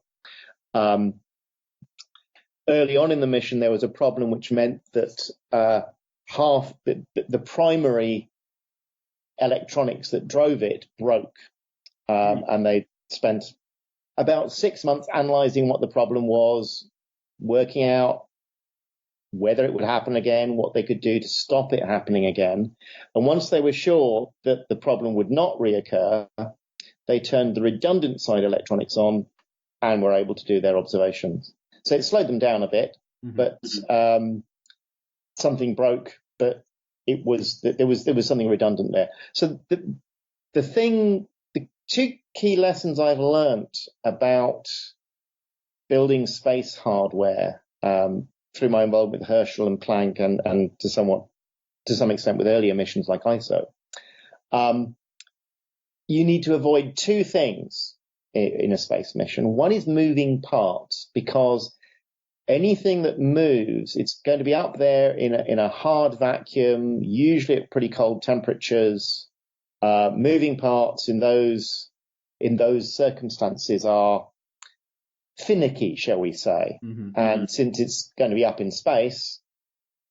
Speaker 3: early on in the mission, there was a problem which meant that half the primary electronics that drove it broke. And they spent about 6 months analyzing what the problem was, working out whether it would happen again, what they could do to stop it happening again. And once they were sure that the problem would not reoccur, they turned the redundant side electronics on and were able to do their observations. So it slowed them down a bit, but something broke, but there was something redundant there. So the two key lessons I've learnt about building space hardware, through my involvement with Herschel and Planck and to some extent with earlier missions like ISO, you need to avoid two things in a space mission. One is moving parts, because anything that moves, it's going to be up there in a hard vacuum, usually at pretty cold temperatures. Moving parts in those circumstances are finicky, shall we say. And since it's going to be up in space,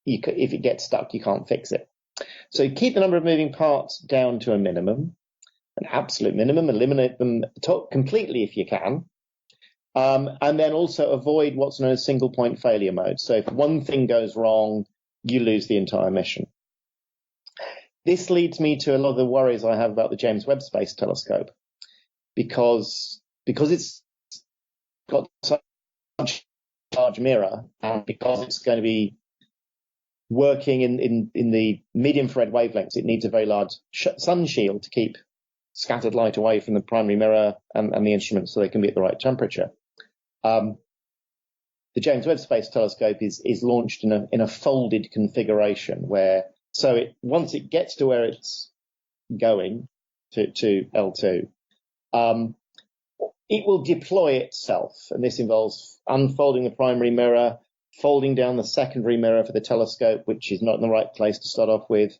Speaker 3: if it gets stuck, you can't fix it. So you keep the number of moving parts down to a minimum, an absolute minimum, eliminate them completely if you can. And then also avoid what's known as single point failure mode. So if one thing goes wrong, you lose the entire mission. This leads me to a lot of the worries I have about the James Webb Space Telescope, because it's got such a large mirror, and because it's going to be working in the mid-infrared wavelengths, it needs a very large sun shield to keep scattered light away from the primary mirror and the instruments so they can be at the right temperature. The James Webb Space Telescope is launched in a folded configuration once it gets to where it's going to L2, it will deploy itself. And this involves unfolding the primary mirror, folding down the secondary mirror for the telescope, which is not in the right place to start off with.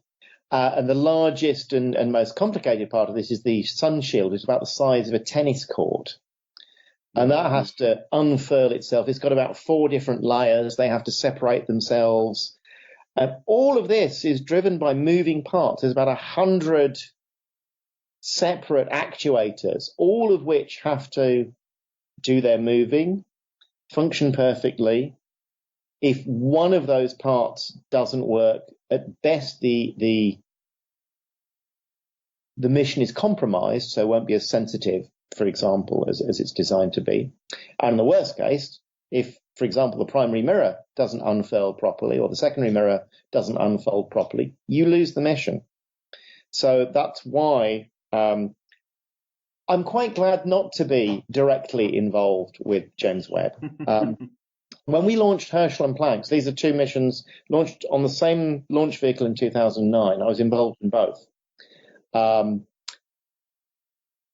Speaker 3: And the largest and most complicated part of this is the sun shield. It's about the size of a tennis court. And that has to unfurl itself. It's got about 4 different layers. They have to separate themselves. All of this is driven by moving parts. There's about 100 separate actuators, all of which have to do their moving, function perfectly. If one of those parts doesn't work, at best the mission is compromised, so it won't be as sensitive, for example, as it's designed to be. And in the worst case, if, for example, the primary mirror doesn't unfurl properly or the secondary mirror doesn't unfold properly, you lose the mission. So that's why I'm quite glad not to be directly involved with James Webb. When we launched Herschel and Planck, these are two missions launched on the same launch vehicle in 2009. I was involved in both.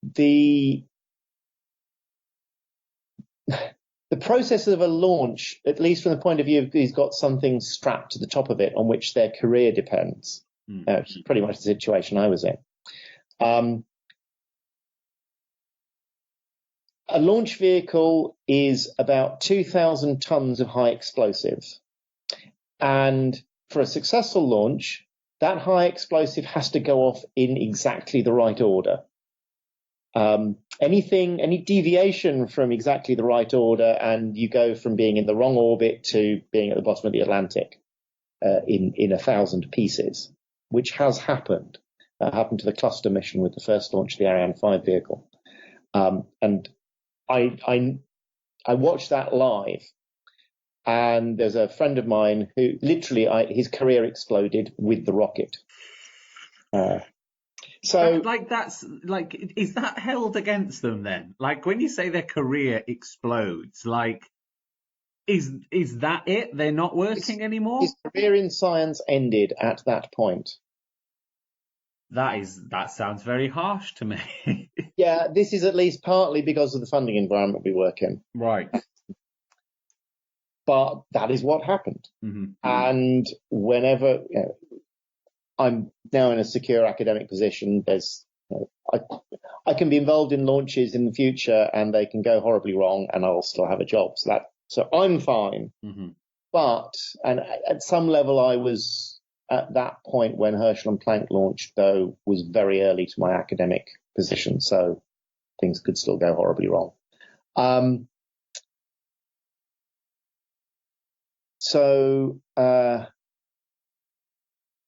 Speaker 3: The process of a launch, at least from the point of view of he's got something strapped to the top of it on which their career depends, which is pretty much the situation I was in. A launch vehicle is about 2,000 tons of high explosives. And for a successful launch, that high explosive has to go off in exactly the right order. Any deviation from exactly the right order, and you go from being in the wrong orbit to being at the bottom of the Atlantic in 1,000 pieces, which has happened. That happened to the cluster mission with the first launch of the Ariane 5 vehicle. And I watched that live, and there's a friend of mine who literally his career exploded with the rocket. So
Speaker 4: is that held against them then? Like, when you say their career explodes, like, is that it? They're not working anymore?
Speaker 3: His career in science ended at that point.
Speaker 4: That sounds very harsh to me.
Speaker 3: Yeah, this is at least partly because of the funding environment we work in.
Speaker 4: Right.
Speaker 3: But that is what happened.
Speaker 4: Mm-hmm.
Speaker 3: And whenever I'm now in a secure academic position, I can be involved in launches in the future, and they can go horribly wrong, and I'll still have a job. So I'm fine.
Speaker 4: Mm-hmm.
Speaker 3: But at some level, I was at that point when Herschel and Planck launched, though, was very early to my academic position, so things could still go horribly wrong.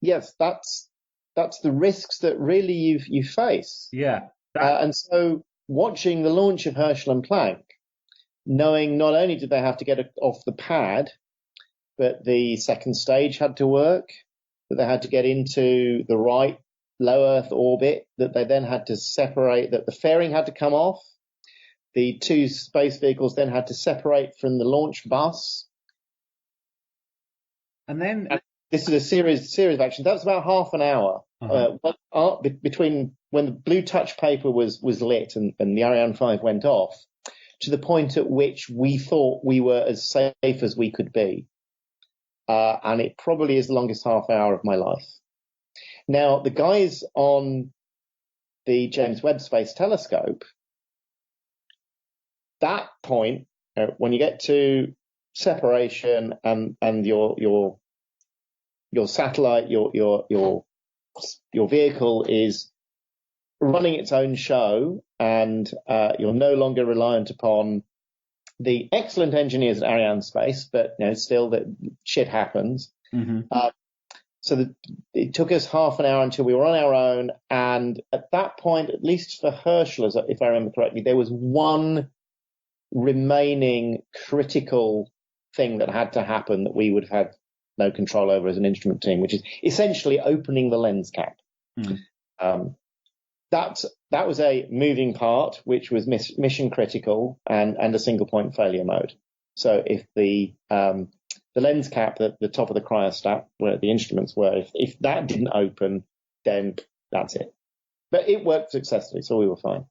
Speaker 3: Yes, that's the risks that really you face.
Speaker 4: Yeah.
Speaker 3: And so watching the launch of Herschel and Planck, knowing not only did they have to get off the pad, but the second stage had to work, that they had to get into the right low Earth orbit, that they then had to separate, that the fairing had to come off. The two space vehicles then had to separate from the launch bus. And this is a series of actions. That was about half an hour between when the blue touch paper was lit and the Ariane 5 went off, to the point at which we thought we were as safe as we could be. And it probably is the longest half hour of my life. Now, the guys on the James Webb Space Telescope, that point, when you get to separation and your satellite, your vehicle is running its own show, and you're no longer reliant upon the excellent engineers at Ariane Space, but still that shit happens.
Speaker 4: Mm-hmm.
Speaker 3: So it took us half an hour until we were on our own, and at that point, at least for Herschel, if I remember correctly, there was one remaining critical thing that had to happen that we would have had no control over as an instrument team, which is essentially opening the lens cap. Mm. That was a moving part, which was mission critical and a single point failure mode. So if the lens cap at the top of the cryostat, where the instruments were, if that didn't open, then that's it. But it worked successfully, so we were fine.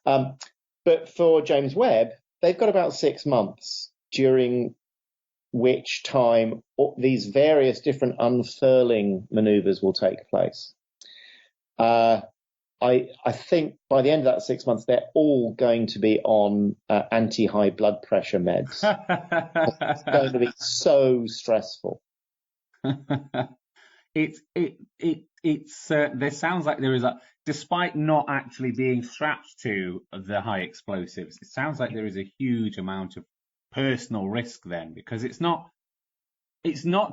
Speaker 3: But for James Webb, they've got about 6 months during which time these various different unfurling maneuvers will take place. I think by the end of that 6 months, they're all going to be on anti-high blood pressure meds. It's going to be so stressful.
Speaker 4: There sounds like there is despite not actually being strapped to the high explosives, it sounds like there is a huge amount of personal risk then, because it's not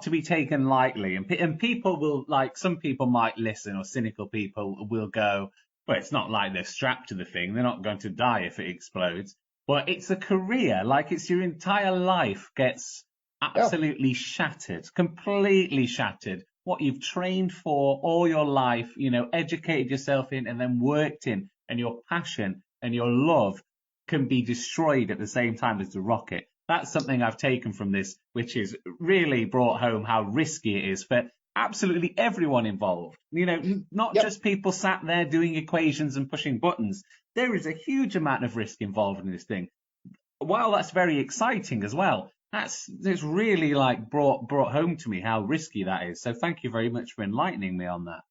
Speaker 4: to be taken lightly, and people will, like, some people might listen, or cynical people will go, well, it's not like they're strapped to the thing, they're not going to die if it explodes. But it's a career, like, it's your entire life gets absolutely shattered, completely shattered, what you've trained for all your life, educated yourself in and then worked in, and your passion and your love can be destroyed at the same time as the rocket. That's something I've taken from this, which is really brought home how risky it is for absolutely everyone involved. Not just people sat there doing equations and pushing buttons. There is a huge amount of risk involved in this thing. While that's very exciting as well, it's really brought home to me how risky that is. So thank you very much for enlightening me on that.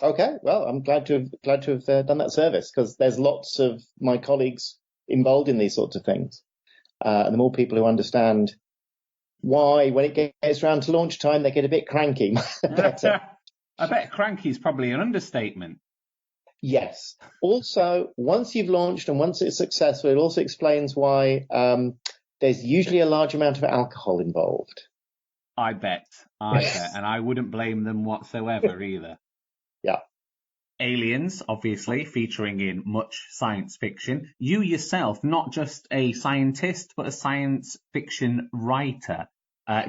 Speaker 3: Okay, well, I'm glad to have done that service, because there's lots of my colleagues involved in these sorts of things, and the more people who understand why, when it gets around to launch time, they get a bit cranky. Better.
Speaker 4: I bet cranky is probably an understatement.
Speaker 3: Yes. Also, once you've launched and once it's successful, it also explains why there's usually a large amount of alcohol involved.
Speaker 4: I bet. And I wouldn't blame them whatsoever either.
Speaker 3: Yeah.
Speaker 4: Aliens, obviously, featuring in much science fiction. You yourself, not just a scientist, but a science fiction writer.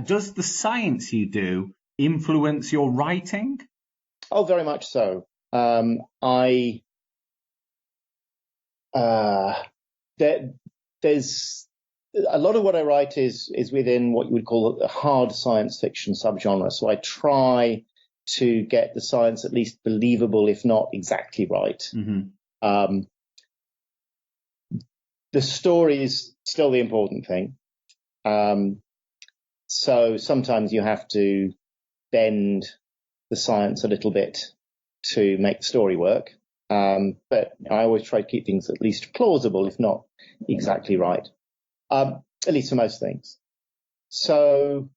Speaker 4: Does the science you do influence your writing?
Speaker 3: Oh, very much so. There's a lot of what I write is within what you would call a hard science fiction subgenre. So I try to get the science at least believable, if not exactly right.
Speaker 4: Mm-hmm.
Speaker 3: The story is still the important thing. So sometimes you have to bend the science a little bit to make the story work. But I always try to keep things at least plausible, if not exactly right. At least for most things. So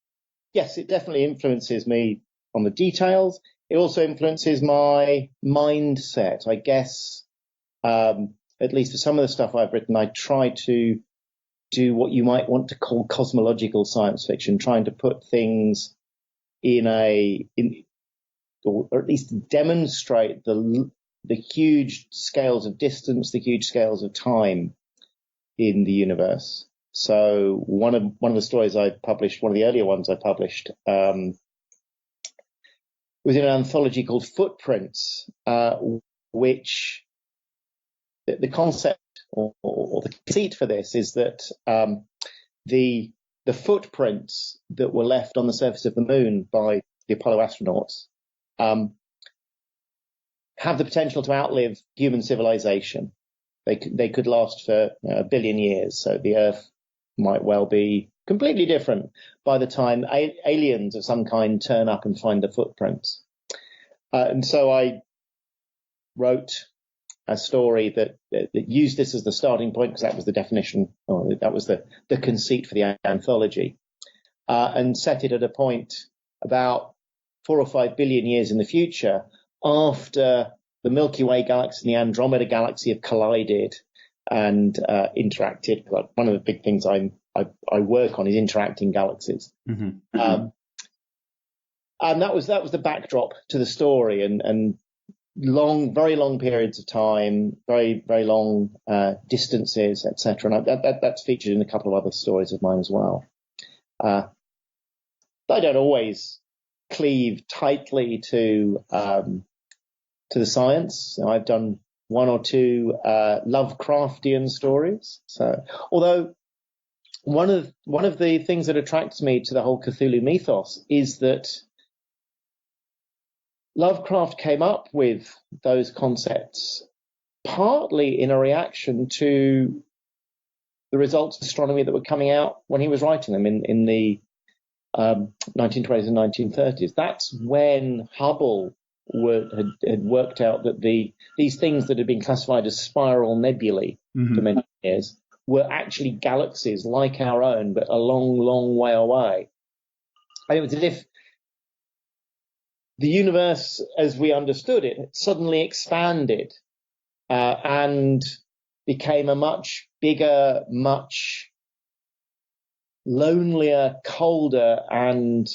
Speaker 3: yes, it definitely influences me on the details. It also influences my mindset, I guess. At least for some of the stuff I've written, I try to do what you might want to call cosmological science fiction, trying to put things or at least demonstrate the huge scales of distance, the huge scales of time in the universe. So one of the stories I published, one of the earlier ones I published, was in an anthology called Footprints, which the concept or the conceit for this is that the footprints that were left on the surface of the moon by the Apollo astronauts have the potential to outlive human civilization. They could last for a billion years, so the Earth might well be completely different by the time aliens of some kind turn up and find the footprints. And so I wrote a story that used this as the starting point, because that was the definition, or that was the conceit for the anthology, and set it at a point about 4 or 5 billion years in the future, after the Milky Way galaxy and the Andromeda galaxy have collided and interacted. One of the big things I work on is interacting galaxies.
Speaker 4: Mm-hmm.
Speaker 3: And that was the backdrop to the story, and very long periods of time, very, very long distances, etc. And that's featured in a couple of other stories of mine as well. I don't always cleave tightly to the science. I've done 1 or 2 Lovecraftian stories. So, although one of the things that attracts me to the whole Cthulhu mythos is that Lovecraft came up with those concepts partly in a reaction to the results of astronomy that were coming out when he was writing them in the 1920s and 1930s. That's when Hubble had worked out that these things that had been classified as spiral nebulae for many years were actually galaxies like our own, but a long, long way away. And it was as if the universe, as we understood it, suddenly expanded and became a much bigger, much lonelier, colder, and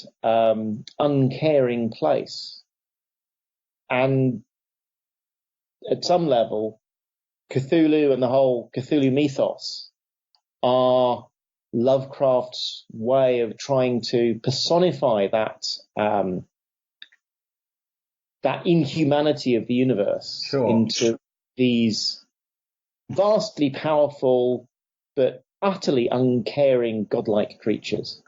Speaker 3: uncaring place. And at some level, Cthulhu and the whole Cthulhu mythos are Lovecraft's way of trying to personify that that inhumanity of the universe into these vastly powerful but utterly uncaring godlike creatures.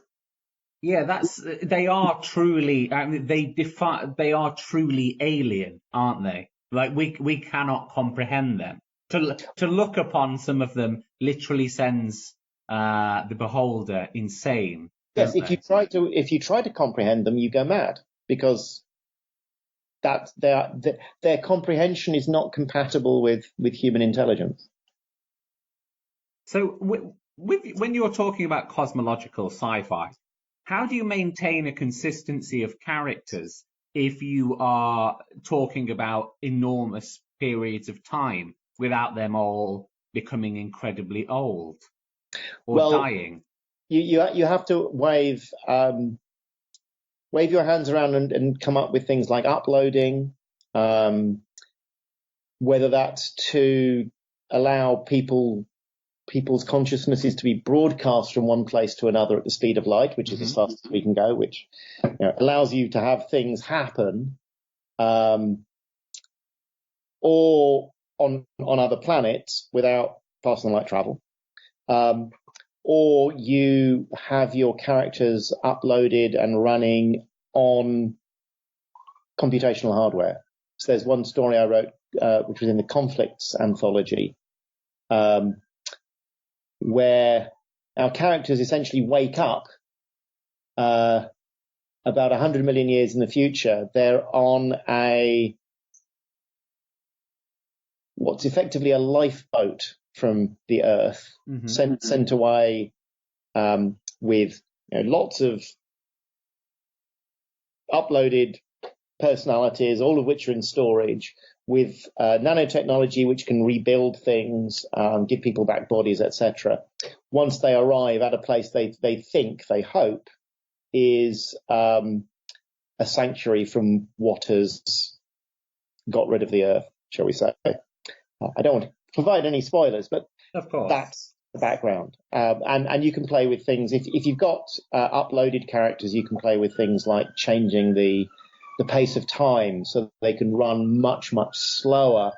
Speaker 4: Yeah, they are truly. I mean, they are truly alien, aren't they? Like we cannot comprehend them. To look upon some of them literally sends the beholder insane.
Speaker 3: Yes, if you try to comprehend them, you go mad, because that their comprehension is not compatible with human intelligence.
Speaker 4: So when you're talking about cosmological sci-fi, how do you maintain a consistency of characters if you are talking about enormous periods of time without them all becoming incredibly old or dying?
Speaker 3: You have to wave your hands around and come up with things like uploading, whether that's to allow people's consciousnesses to be broadcast from one place to another at the speed of light, which is as fast as we can go, which allows you to have things happen, or on other planets without faster than light travel, or you have your characters uploaded and running on computational hardware. So there's one story I wrote, which was in the Conflicts anthology, where our characters essentially wake up about 100 million years in the future. They're on what's effectively a lifeboat from the Earth, sent away with lots of uploaded personalities, all of which are in storage, with nanotechnology which can rebuild things, give people back bodies, etc. Once they arrive at a place they hope is a sanctuary from what has got rid of the Earth, shall we say. I don't want to provide any spoilers, but
Speaker 4: of course,
Speaker 3: that's the background. And you can play with things. If you've got uploaded characters, you can play with things like changing the pace of time so they can run much, much slower.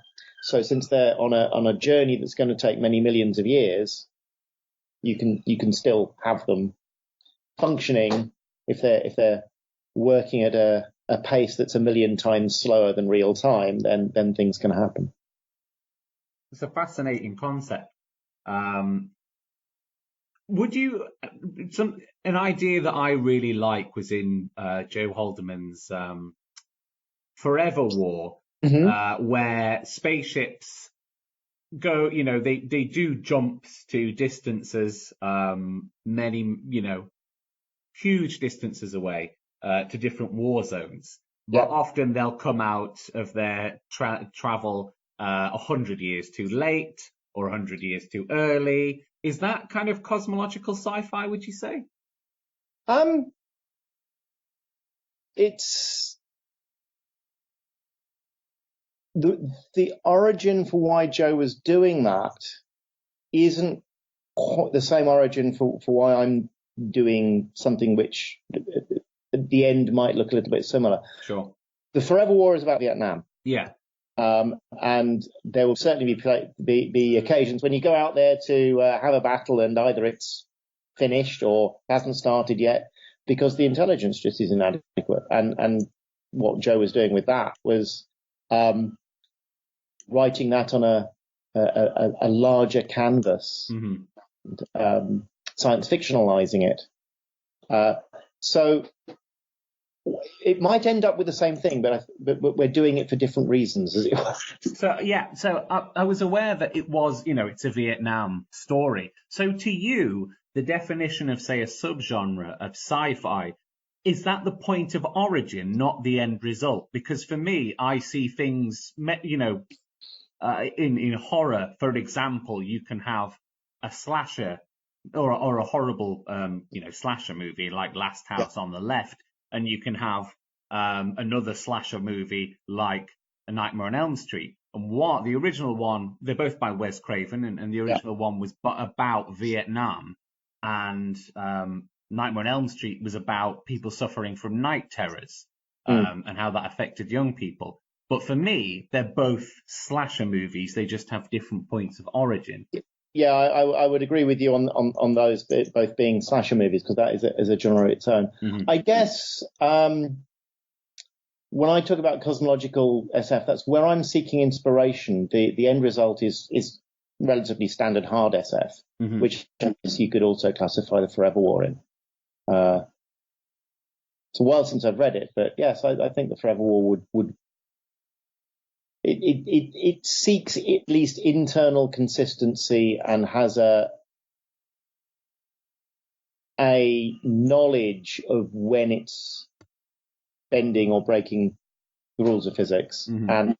Speaker 3: So since they're on a journey that's going to take many millions of years, you can still have them functioning if they're working at a pace that's a million times slower than real time, then things can happen.
Speaker 4: It's a fascinating concept. Would you an idea that I really like was in Joe Haldeman's Forever War, where spaceships go, they do jumps to distances, many, huge distances away, to different war zones. But often they'll come out of their travel 100 years too late or 100 years too early. Is that kind of cosmological sci-fi, would you say?
Speaker 3: It's the origin for why Joe was doing that isn't quite the same origin for why I'm doing something which at the end might look a little bit similar.
Speaker 4: Sure.
Speaker 3: The Forever War is about Vietnam.
Speaker 4: Yeah.
Speaker 3: And there will certainly be occasions when you go out there to have a battle and either it's finished or hasn't started yet because the intelligence just is inadequate. And what Joe was doing with that was writing that on a larger canvas, science fictionalizing it. So it might end up with the same thing, but we're doing it for different reasons, as it were.
Speaker 4: So I was aware that it was, it's a Vietnam story. So to you, the definition of, say, a subgenre of sci-fi, is that the point of origin, not the end result? Because for me, I see things, in horror, for example, you can have a slasher or a horrible, slasher movie like Last House on the Left. And you can have another slasher movie like A Nightmare on Elm Street. And the original one, they're both by Wes Craven, and the original one was about Vietnam. And Nightmare on Elm Street was about people suffering from night terrors. and how that affected young people. But for me, they're both slasher movies. They just have different points of origin.
Speaker 3: Yeah, I would agree with you on those both being slasher movies, because that is a genre of its own. I guess when I talk about cosmological SF, that's where I'm seeking inspiration. The end result is relatively standard hard SF, which you could also classify the Forever War in. It's a while since I've read it, but yes, I think the Forever War would it seeks at least internal consistency and has a knowledge of when it's bending or breaking the rules of physics, and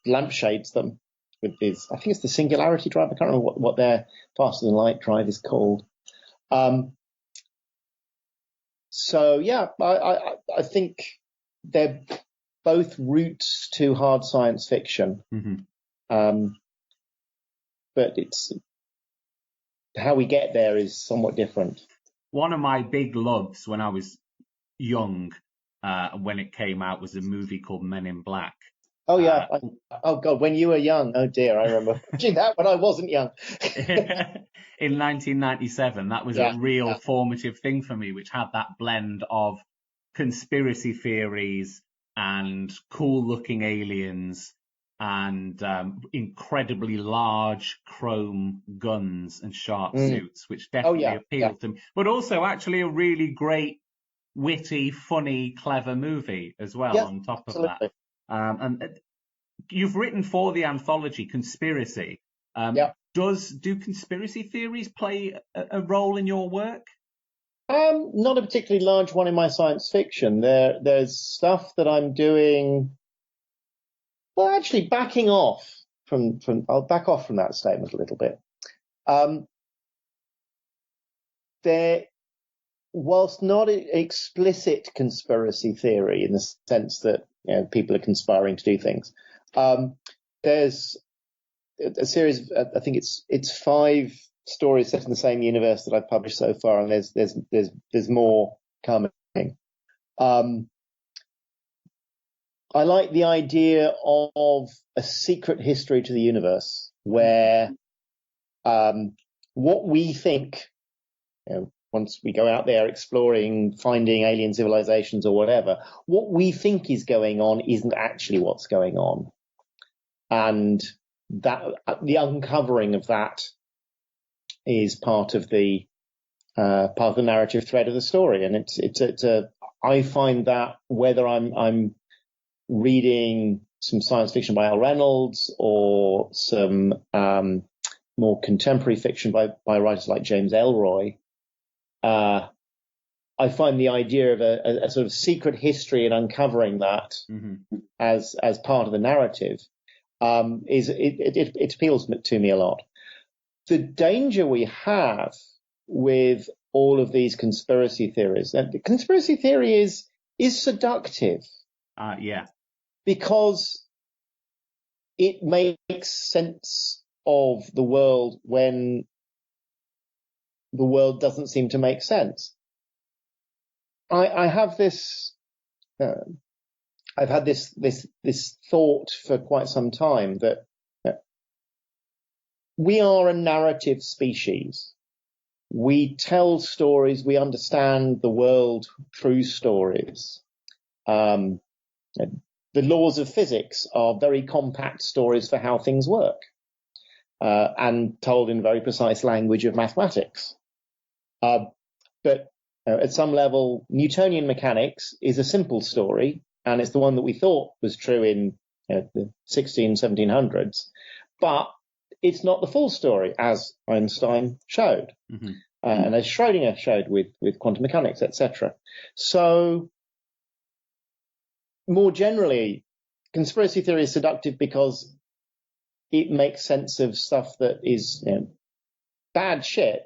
Speaker 3: lampshades them with this. I think it's the singularity drive. I can't remember what their faster than light drive is called. So yeah, I think they're both routes to hard science fiction, but it's how we get there is somewhat different.
Speaker 4: One of my big loves when I was young, when it came out, was a movie called Men in Black.
Speaker 3: Oh yeah. Oh God, when you were young. Oh dear, I remember watching that when I wasn't young.
Speaker 4: In 1997, that was a real formative thing for me, which had that blend of conspiracy theories and cool-looking aliens and incredibly large chrome guns and sharp suits, which definitely appealed to me. But also actually a really great, witty, funny, clever movie as well on top of that. And you've written for the anthology Conspiracy. Do conspiracy theories play a role in your work?
Speaker 3: Not a particularly large one in my science fiction. There's stuff that I'm doing. Well, actually, backing off from I'll back off from that statement a little bit. There, whilst not explicit conspiracy theory in the sense that people are conspiring to do things, there's a series of, I think it's 5 stories set in the same universe that I've published so far, and there's more coming. I like the idea of a secret history to the universe where what we think, once we go out there exploring, finding alien civilizations or whatever, what we think is going on isn't actually what's going on. And that the uncovering of that is part of the narrative thread of the story. And I find that whether I'm reading some science fiction by Al Reynolds or some more contemporary fiction by writers like James Ellroy, I find the idea of a sort of secret history and uncovering that as part of the narrative it appeals to me a lot. The danger we have with all of these conspiracy theories, and conspiracy theory is seductive. Because it makes sense of the world when the world doesn't seem to make sense. I have this. I've had this thought for quite some time that we are a narrative species. We tell stories. We understand the world through stories. The laws of physics are very compact stories for how things work, and told in very precise language of mathematics. But at some level, Newtonian mechanics is a simple story, and it's the one that we thought was true in the 1700s. But it's not the full story, as Einstein showed, and as Schrödinger showed with quantum mechanics, etc. So, more generally, conspiracy theory is seductive because it makes sense of stuff that is bad shit,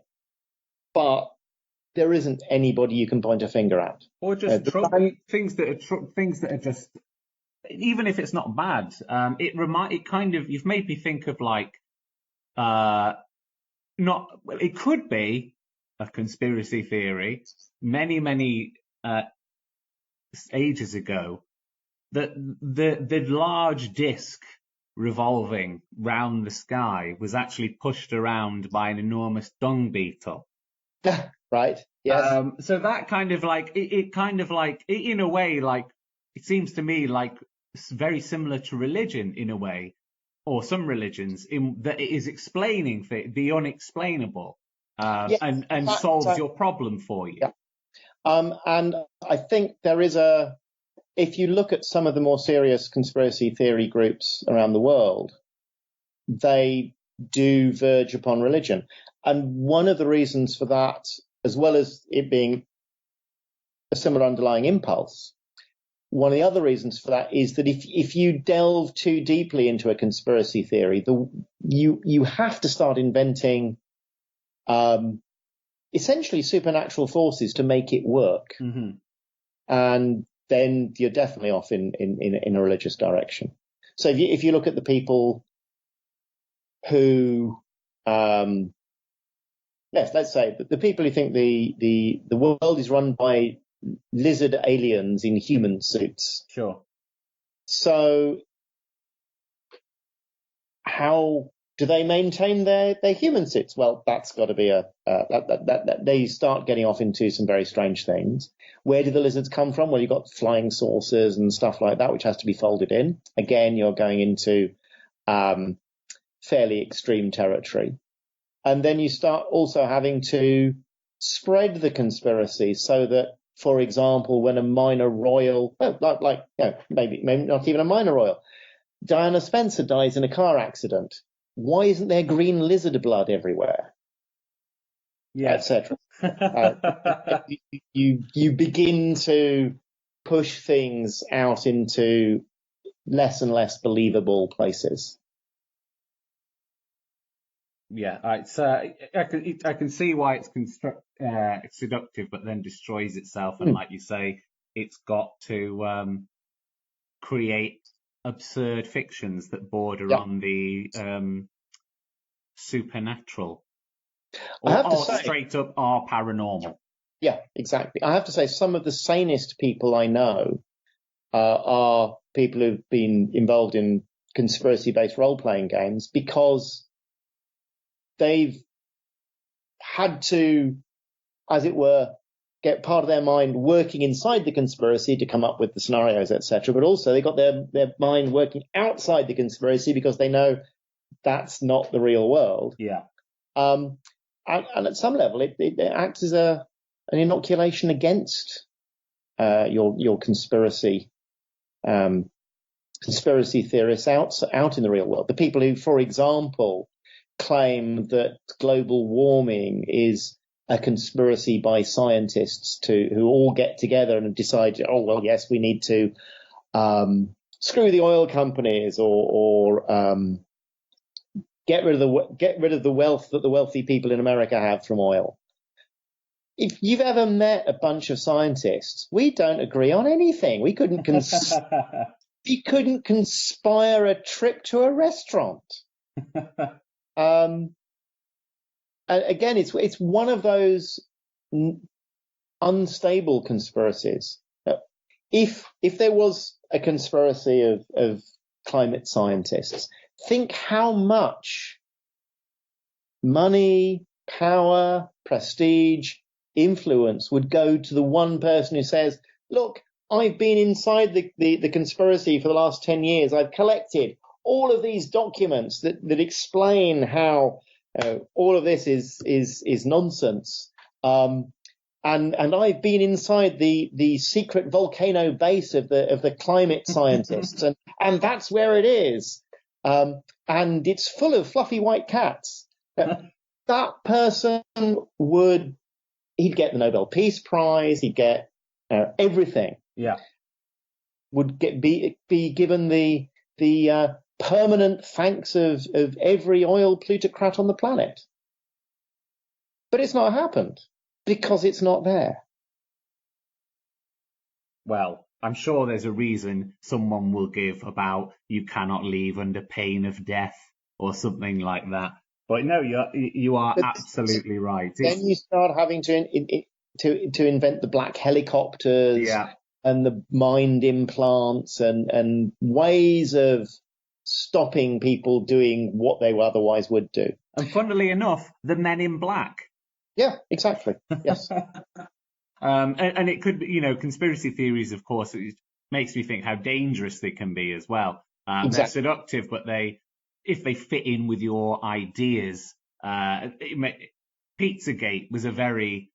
Speaker 3: but there isn't anybody you can point a finger at.
Speaker 4: Or just things that are just, even if it's not bad, you've made me think of it could be a conspiracy theory many ages ago the large disc revolving round the sky was actually pushed around by an enormous dung beetle.
Speaker 3: Right. Yes.
Speaker 4: So that kind of like it kind of like in a way, like it seems to me like very similar to religion in a way, or some religions, in that it is explaining the unexplainable,
Speaker 3: Yes,
Speaker 4: and solves your problem for you.
Speaker 3: Yeah. And I think there is if you look at some of the more serious conspiracy theory groups around the world, they do verge upon religion. And one of the reasons for that, as well as it being a similar underlying impulse, one of the other reasons for that is that if you delve too deeply into a conspiracy theory, you have to start inventing essentially supernatural forces to make it work.
Speaker 4: Mm-hmm.
Speaker 3: And then you're definitely off in a religious direction. So if you look at the people who, let's say the people who think the world is run by lizard aliens in human suits.
Speaker 4: Sure.
Speaker 3: So how do they maintain their human suits? Well, that's got to be they start getting off into some very strange things. Where do the lizards come from? Well, you've got flying saucers and stuff like that, which has to be folded in. Again, you're going into fairly extreme territory. And then you start also having to spread the conspiracy so that, for example, when a minor royal, maybe not even a minor royal, Diana Spencer dies in a car accident. Why isn't there green lizard blood everywhere?
Speaker 4: Yeah,
Speaker 3: etc. You begin to push things out into less and less believable places.
Speaker 4: Yeah, I can see why it's seductive, but then destroys itself. And like you say, it's got to create absurd fictions that border on the supernatural, or straight up are paranormal.
Speaker 3: Yeah, exactly. I have to say, some of the sanest people I know are people who've been involved in conspiracy-based role-playing games because they've had to, as it were, get part of their mind working inside the conspiracy to come up with the scenarios, etc. But also they got their mind working outside the conspiracy because they know that's not the real world.
Speaker 4: Yeah.
Speaker 3: And at some level, it acts as an inoculation against your conspiracy theorists out in the real world. The people who, for example, claim that global warming is a conspiracy by scientists who all get together and decide, oh well, yes, we need to screw the oil companies or get rid of the wealth that the wealthy people in America have from oil. If you've ever met a bunch of scientists, we don't agree on anything. We couldn't conspire a trip to a restaurant. Again, it's one of those unstable conspiracies. If there was a conspiracy of climate scientists, think how much money, power, prestige, influence would go to the one person who says, look, I've been inside the conspiracy for the last 10 years. I've collected all of these documents that explain how all of this is nonsense. And I've been inside the secret volcano base of the climate scientists, and that's where it is. And it's full of fluffy white cats. That person he'd get the Nobel Peace Prize, he'd get everything.
Speaker 4: Yeah.
Speaker 3: Would be given the permanent thanks of every oil plutocrat on the planet. But it's not happened because it's not there.
Speaker 4: Well, I'm sure there's a reason someone will give about you cannot leave under pain of death or something like that. But no, you are absolutely right.
Speaker 3: Then you start having to invent the black helicopters.
Speaker 4: Yeah.
Speaker 3: and the mind implants and ways of stopping people doing what they otherwise would do.
Speaker 4: And funnily enough, the Men in Black.
Speaker 3: Yeah, exactly. Yes.
Speaker 4: And it could be, conspiracy theories, of course, it makes me think how dangerous they can be as well.
Speaker 3: Exactly.
Speaker 4: They're seductive, but if they fit in with your ideas, Pizzagate was a very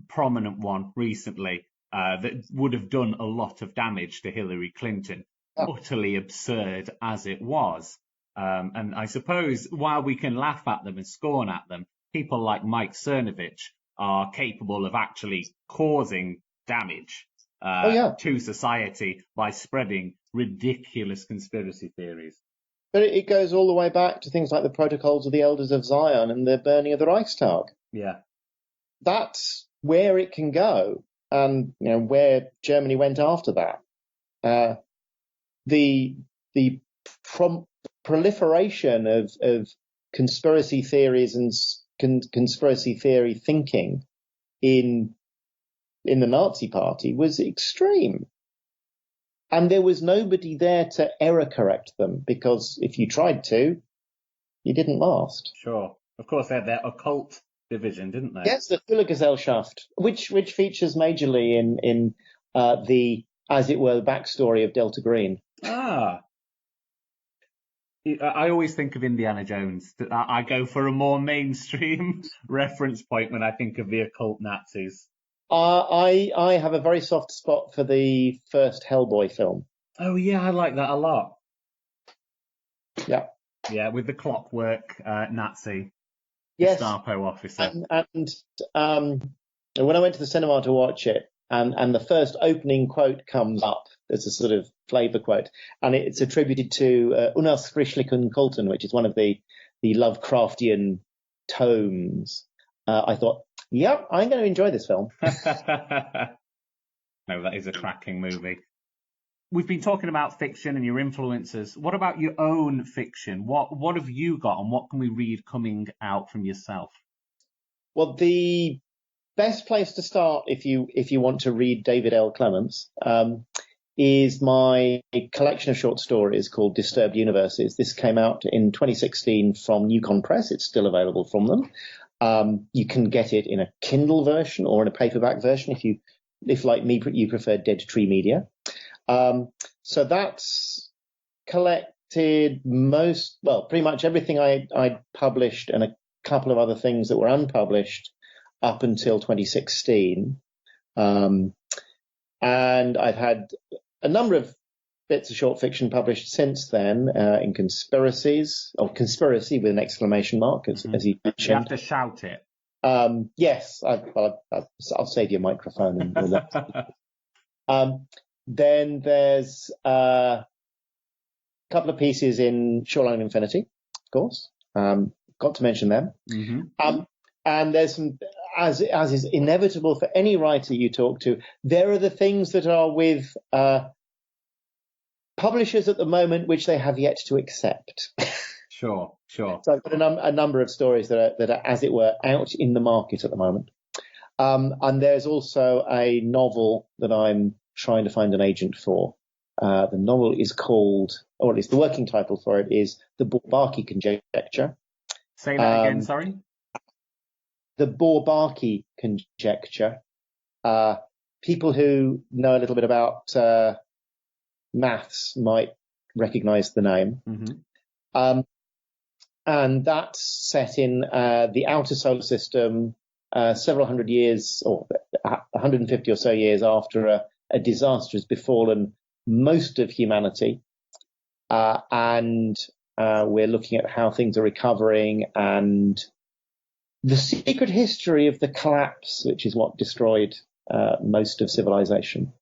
Speaker 4: prominent one recently that would have done a lot of damage to Hillary Clinton.
Speaker 3: Yeah.
Speaker 4: Utterly absurd as it was. And I suppose while we can laugh at them and scorn at them, people like Mike Cernovich are capable of actually causing damage to society by spreading ridiculous conspiracy theories.
Speaker 3: But it goes all the way back to things like the Protocols of the Elders of Zion and the burning of the Reichstag.
Speaker 4: Yeah.
Speaker 3: That's where it can go, and where Germany went after that. The proliferation of conspiracy theories and conspiracy theory thinking in the Nazi Party was extreme. And there was nobody there to error correct them, because if you tried to, you didn't last.
Speaker 4: Sure. Of course, they had their occult division, didn't they?
Speaker 3: Yes, the Führergesellschaft, which features majorly in the, as it were, backstory of Delta Green.
Speaker 4: Ah. I always think of Indiana Jones. I go for a more mainstream reference point when I think of the occult Nazis.
Speaker 3: I have a very soft spot for the first Hellboy film.
Speaker 4: Oh, yeah, I like that a lot.
Speaker 3: Yeah.
Speaker 4: Yeah, with the clockwork Nazi,
Speaker 3: yes.
Speaker 4: Gestapo officer.
Speaker 3: And when I went to the cinema to watch it, and the first opening quote comes up, there's a sort of flavour quote, and it's attributed to Unausgesprochenen Kulten, which is one of the Lovecraftian tomes. I thought, yep, I'm going to enjoy this film.
Speaker 4: No, that is a cracking movie. We've been talking about fiction and your influences. What about your own fiction? What have you got, and what can we read coming out from yourself?
Speaker 3: Well, the best place to start if you want to read David L Clements is my collection of short stories called Disturbed Universes. This came out in 2016 from Newcon Press. It's still available from them. You can get it in a Kindle version or in a paperback version if like me, you prefer Dead Tree Media. So that's collected pretty much everything I published and a couple of other things that were unpublished up until 2016. And I've had a number of bits of short fiction published since then, in conspiracy with an exclamation mark, as you mentioned.
Speaker 4: You have to shout it.
Speaker 3: Yes, I'll save your microphone. And all that. Then there's a couple of pieces in Shoreline of Infinity, of course. Got to mention them. Mm-hmm. And there's some, as is inevitable for any writer you talk to, there are the things that are with publishers at the moment which they have yet to accept.
Speaker 4: Sure. So
Speaker 3: I've got a number of stories that are, as it were, out in the market at the moment. And there's also a novel that I'm trying to find an agent for. The novel is called, or at least the working title for it is The Bourbaki Conjecture.
Speaker 4: Say that again, sorry?
Speaker 3: The Bourbaki Conjecture. People who know a little bit about maths might recognize the name. Mm-hmm. And that's set in the outer solar system several hundred years, or 150 or so years after a disaster has befallen most of humanity. And we're looking at how things are recovering and the secret history of the collapse, which is what destroyed most of civilization.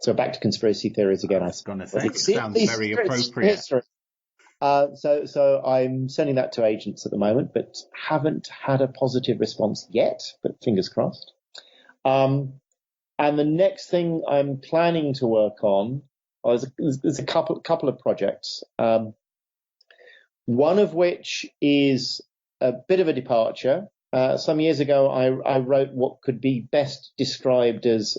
Speaker 3: So back to conspiracy theories again.
Speaker 4: I was going to say, it sounds very appropriate.
Speaker 3: So I'm sending that to agents at the moment, but haven't had a positive response yet, but fingers crossed. And the next thing I'm planning to work on, there's a couple of projects. One of which is a bit of a departure. Some years ago, I wrote what could be best described as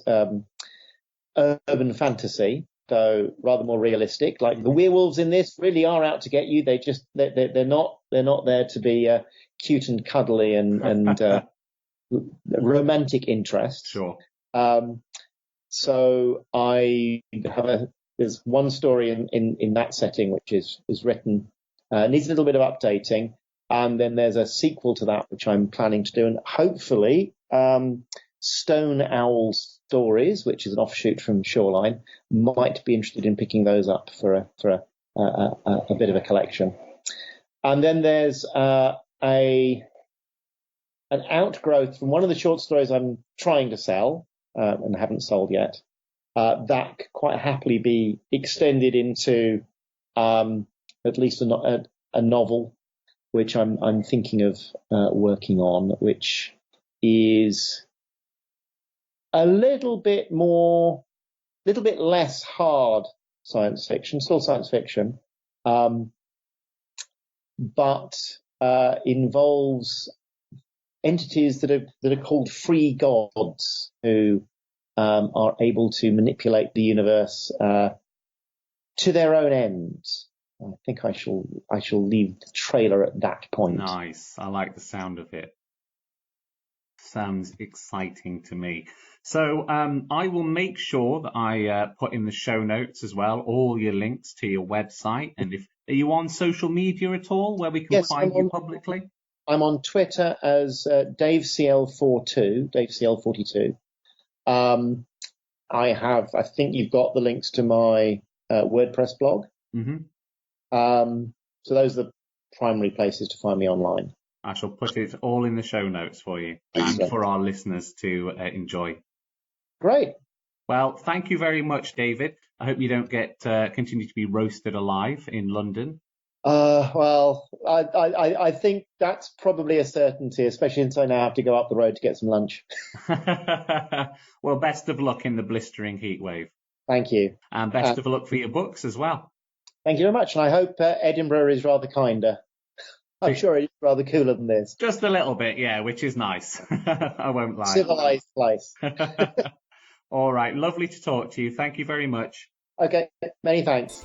Speaker 3: urban fantasy, though rather more realistic. Like the werewolves in this really are out to get you. They're not there to be cute and cuddly and romantic interest.
Speaker 4: Sure.
Speaker 3: So I have there's one story in that setting which is written, needs a little bit of updating, and then there's a sequel to that which I'm planning to do, and hopefully Stone Owl Stories, which is an offshoot from Shoreline, might be interested in picking those up for a bit of a collection. And then there's an outgrowth from one of the short stories I'm trying to sell and haven't sold yet. That could quite happily be extended into at least a novel, which I'm thinking of working on, which is a little bit less hard science fiction, still science fiction, but involves entities that are called free gods who are able to manipulate the universe to their own ends. I think I shall leave the trailer at that point.
Speaker 4: Nice. I like the sound of it. Sounds exciting to me. So I will make sure that I put in the show notes as well all your links to your website. And are you on social media at all where we can find you publicly?
Speaker 3: I'm on Twitter as DaveCL42, DaveCL42. I think you've got the links to my WordPress blog.
Speaker 4: Mm-hmm.
Speaker 3: So those are the primary places to find me online.
Speaker 4: I shall put it all in the show notes for you and for our listeners to enjoy.
Speaker 3: Great.
Speaker 4: Well, thank you very much, David. I hope you don't continue to be roasted alive in London.
Speaker 3: Well, I think that's probably a certainty, especially since I now have to go up the road to get some lunch.
Speaker 4: Well, best of luck in the blistering heat wave.
Speaker 3: Thank you.
Speaker 4: And best of luck for your books as well.
Speaker 3: Thank you very much. And I hope Edinburgh is rather kinder. I'm sure it's rather cooler than this.
Speaker 4: Just a little bit, yeah, which is nice. I won't lie.
Speaker 3: Civilized place.
Speaker 4: All right. Lovely to talk to you. Thank you very much.
Speaker 3: Okay. Many thanks.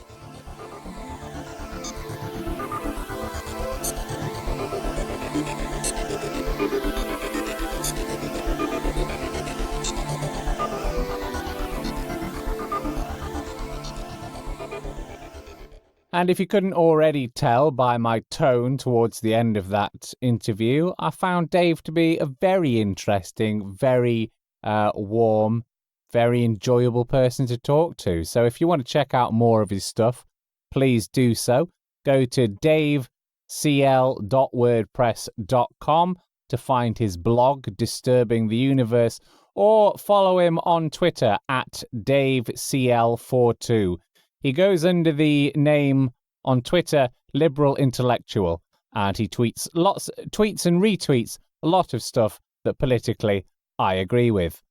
Speaker 1: And if you couldn't already tell by my tone towards the end of that interview, I found Dave to be a very interesting, very warm, very enjoyable person to talk to. So if you want to check out more of his stuff, please do so. Go to davecl.wordpress.com to find his blog, Disturbing the Universe, or follow him on Twitter at DaveCL42. He goes under the name on Twitter, Liberal Intellectual, and he tweets and retweets a lot of stuff that politically I agree with.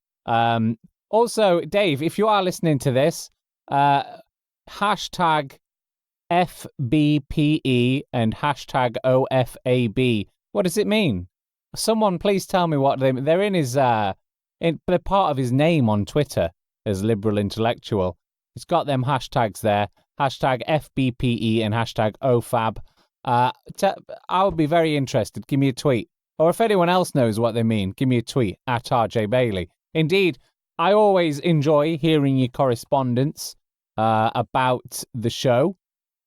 Speaker 1: Also, Dave, if you are listening to this, hashtag FBPE and hashtag OFAB. What does it mean? Someone please tell me what they're in his they're part of his name on Twitter as Liberal Intellectual. It's got them hashtags there, hashtag FBPE and hashtag OFAB. I would be very interested. Give me a tweet. Or if anyone else knows what they mean, give me a tweet at RJ Bailey. Indeed, I always enjoy hearing your correspondence about the show,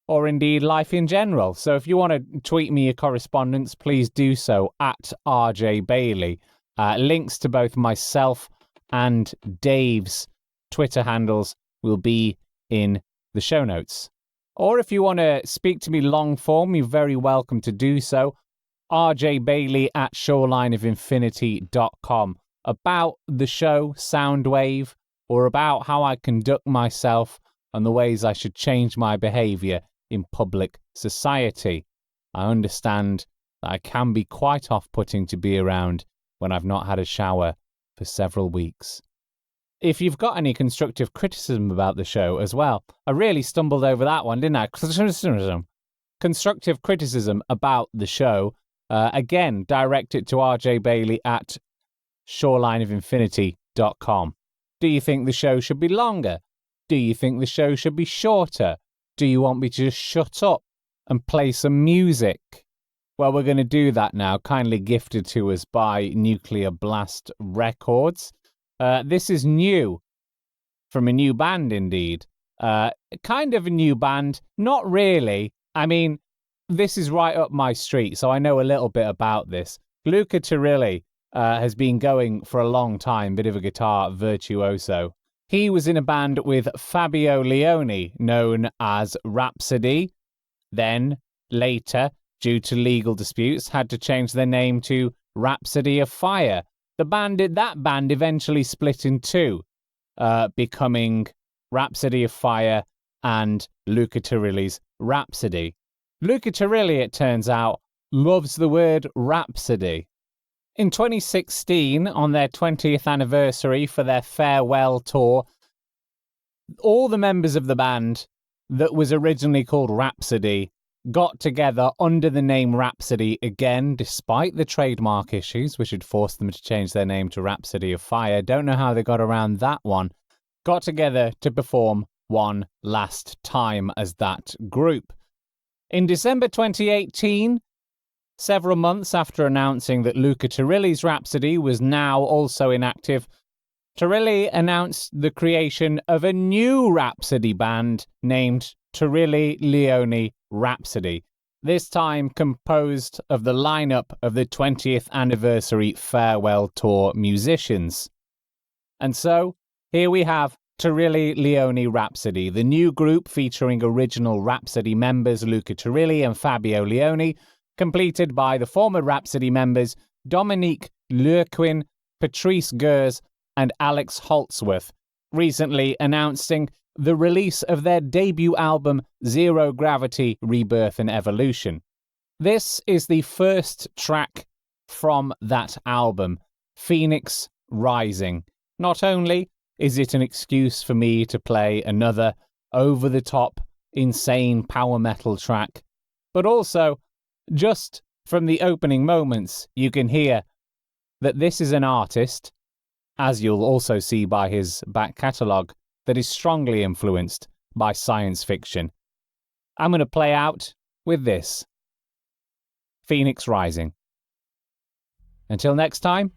Speaker 1: or indeed life in general. So if you want to tweet me your correspondence, please do so at RJ Bailey. Links to both myself and Dave's Twitter handles will be in the show notes. Or if you want to speak to me long form, you're very welcome to do so. RJ Bailey at shorelineofinfinity.com about the show Soundwave, or about how I conduct myself and the ways I should change my behaviour in public society. I understand that I can be quite off-putting to be around when I've not had a shower for several weeks. If you've got any constructive criticism about the show as well, I really stumbled over that one, didn't I? Constructive criticism about the show, again, direct it to RJ Bailey at shorelineofinfinity.com. Do you think the show should be longer? Do you think the show should be shorter? Do you want me to just shut up and play some music? Well, we're going to do that now, kindly gifted to us by Nuclear Blast Records. This is new, from a new band indeed. Kind of a new band, not really. I mean, this is right up my street, so I know a little bit about this. Luca Turilli has been going for a long time, bit of a guitar virtuoso. He was in a band with Fabio Leone, known as Rhapsody. Then, later, due to legal disputes, had to change their name to Rhapsody of Fire. That band eventually split in two, becoming Rhapsody of Fire and Luca Turilli's Rhapsody. Luca Turilli, it turns out, loves the word rhapsody. In 2016, on their 20th anniversary for their farewell tour, all the members of the band that was originally called Rhapsody got together under the name Rhapsody again, despite the trademark issues, which had forced them to change their name to Rhapsody of Fire. Don't know how they got around that one. Got together to perform one last time as that group. In December 2018, several months after announcing that Luca Turilli's Rhapsody was now also inactive, Turilli announced the creation of a new Rhapsody band named Turilli Leone Rhapsody, this time composed of the lineup of the 20th anniversary farewell tour musicians. And so, here we have Turilli Leone Rhapsody, the new group featuring original Rhapsody members Luca Turilli and Fabio Leone, completed by the former Rhapsody members Dominique Leurquin, Patrice Gers, and Alex Holtzworth, recently announcing the release of their debut album Zero Gravity, Rebirth and Evolution. This is the first track from that album, Phoenix Rising. Not only is it an excuse for me to play another over-the-top, insane power metal track, but also, just from the opening moments, you can hear that this is an artist, as you'll also see by his back catalogue, that is strongly influenced by science fiction. I'm going to play out with this. Phoenix Rising. Until next time,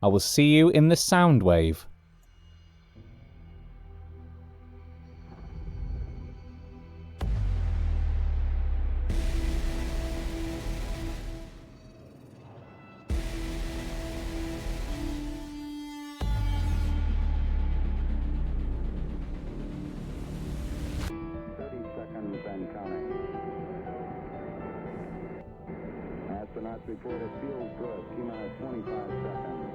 Speaker 1: I will see you in the Soundwave.
Speaker 5: 30 seconds and counting. Astronauts report it feels good. T-minus 25 seconds.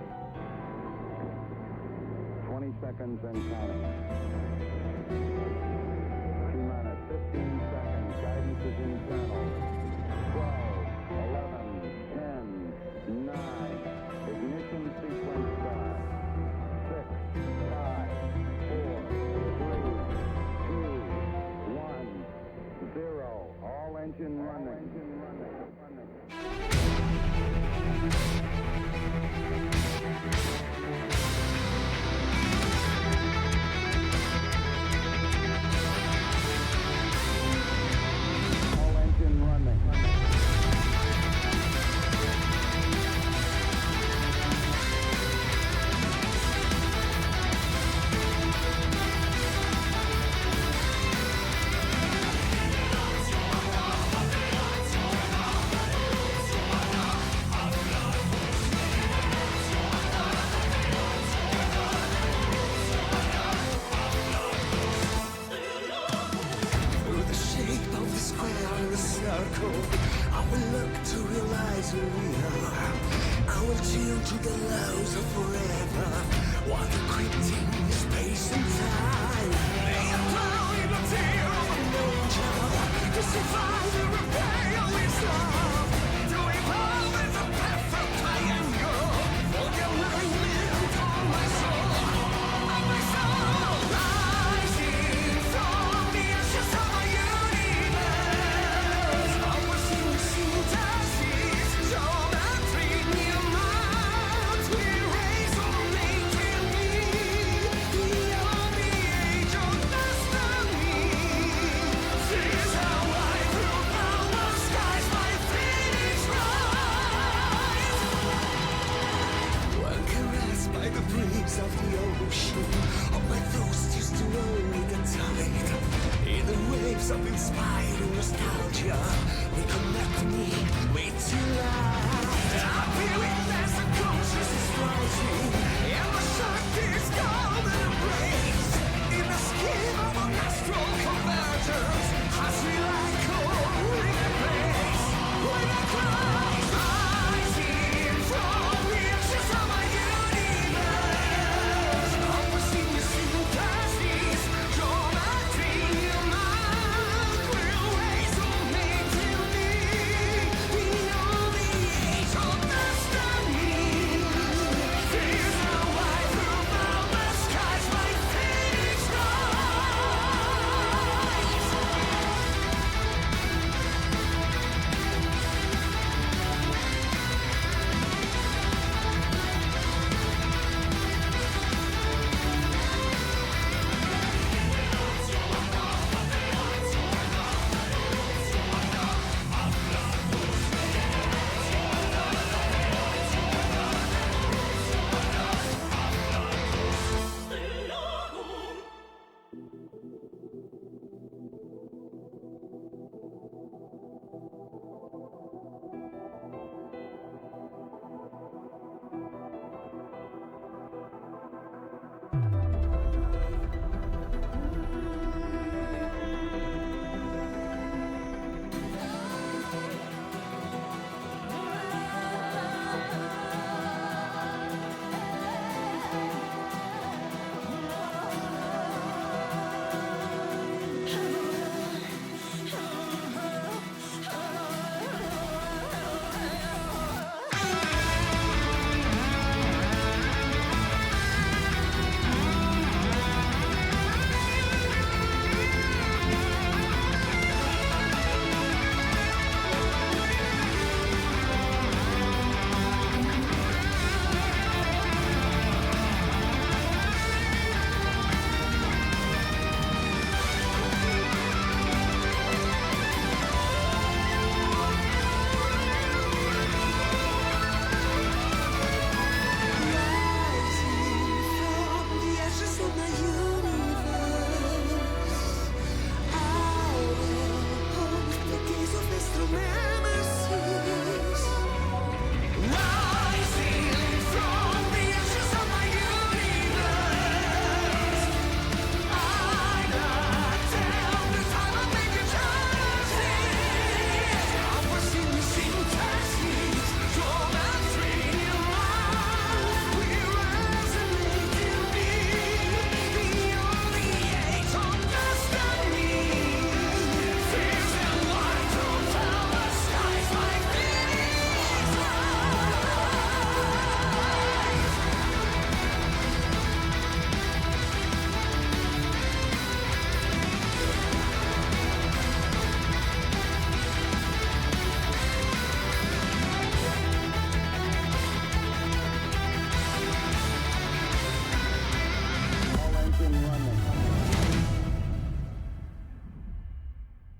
Speaker 5: 20 seconds and counting. T-minus 15 seconds. Guidance is internal. 12, 11, 10, 9. Ignition sequence start. 6, 5, 4, 3, 2, 1, 0. All engine running. All engine running.
Speaker 6: Through the shape of the square and the circle, I will look to realize who we are. I will tune to the lows of forever, while decrypting space and time. May I cloud in the tear of an angel, to survive and repel this love, to evolve as a perfect triangle, for the alignment of my soul. Rising from the ashes of my universe, I will sing the synthesis, geometry, new minds will resonate in me. inspiring nostalgia, reconnect me with your light. I feel it as the conscious is rising, and the Shakti's golden embrace. In the scheme of an astral convergence, as we like holding a place. When I close rising from the ashes of my universe, I'm pushing you synthesis, you're my dream, will raise on me till me, beyond the age of destiny. Fears are wide throughout the skies, my phoenix rise.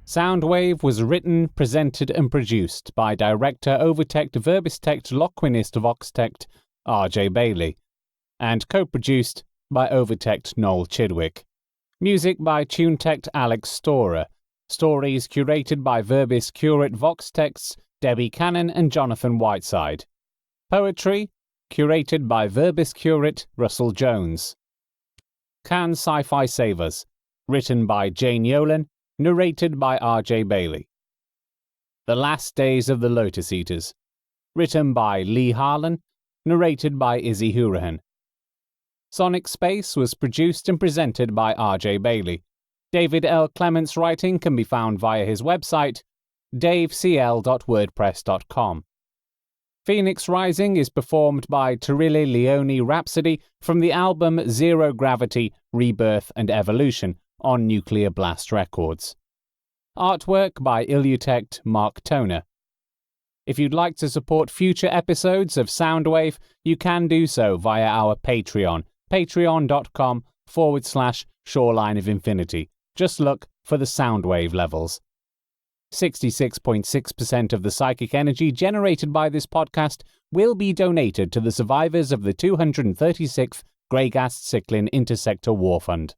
Speaker 1: Soundwave was written, presented and produced by director Overtect Verbistect Loquinist Voxtect R.J. Bailey, and co-produced by Overtect Noel Chidwick. Music by TuneTect Alex Storer. Stories curated by Verbis Curate Voxtexts Debbie Cannon and Jonathan Whiteside. Poetry curated by Verbis Curate Russell Jones. Can Sci-Fi Save Us? Written by Jane Yolen, narrated by R.J. Bailey. The Last Days of the Lotus Eaters. Written by Lee Harlan, narrated by Izzy Hurahan. Sonic Space was produced and presented by R.J. Bailey. David L. Clements' writing can be found via his website, davecl.wordpress.com. Phoenix Rising is performed by Terile Leone Rhapsody from the album Zero Gravity, Rebirth and Evolution on Nuclear Blast Records. Artwork by Illutect Mark Toner. If you'd like to support future episodes of Soundwave, you can do so via our Patreon, patreon.com/Shoreline of Infinity. Just look for the Soundwave levels. 66.6% of the psychic energy generated by this podcast will be donated to the survivors of the 236th Greygast Cyclin Intersector War Fund.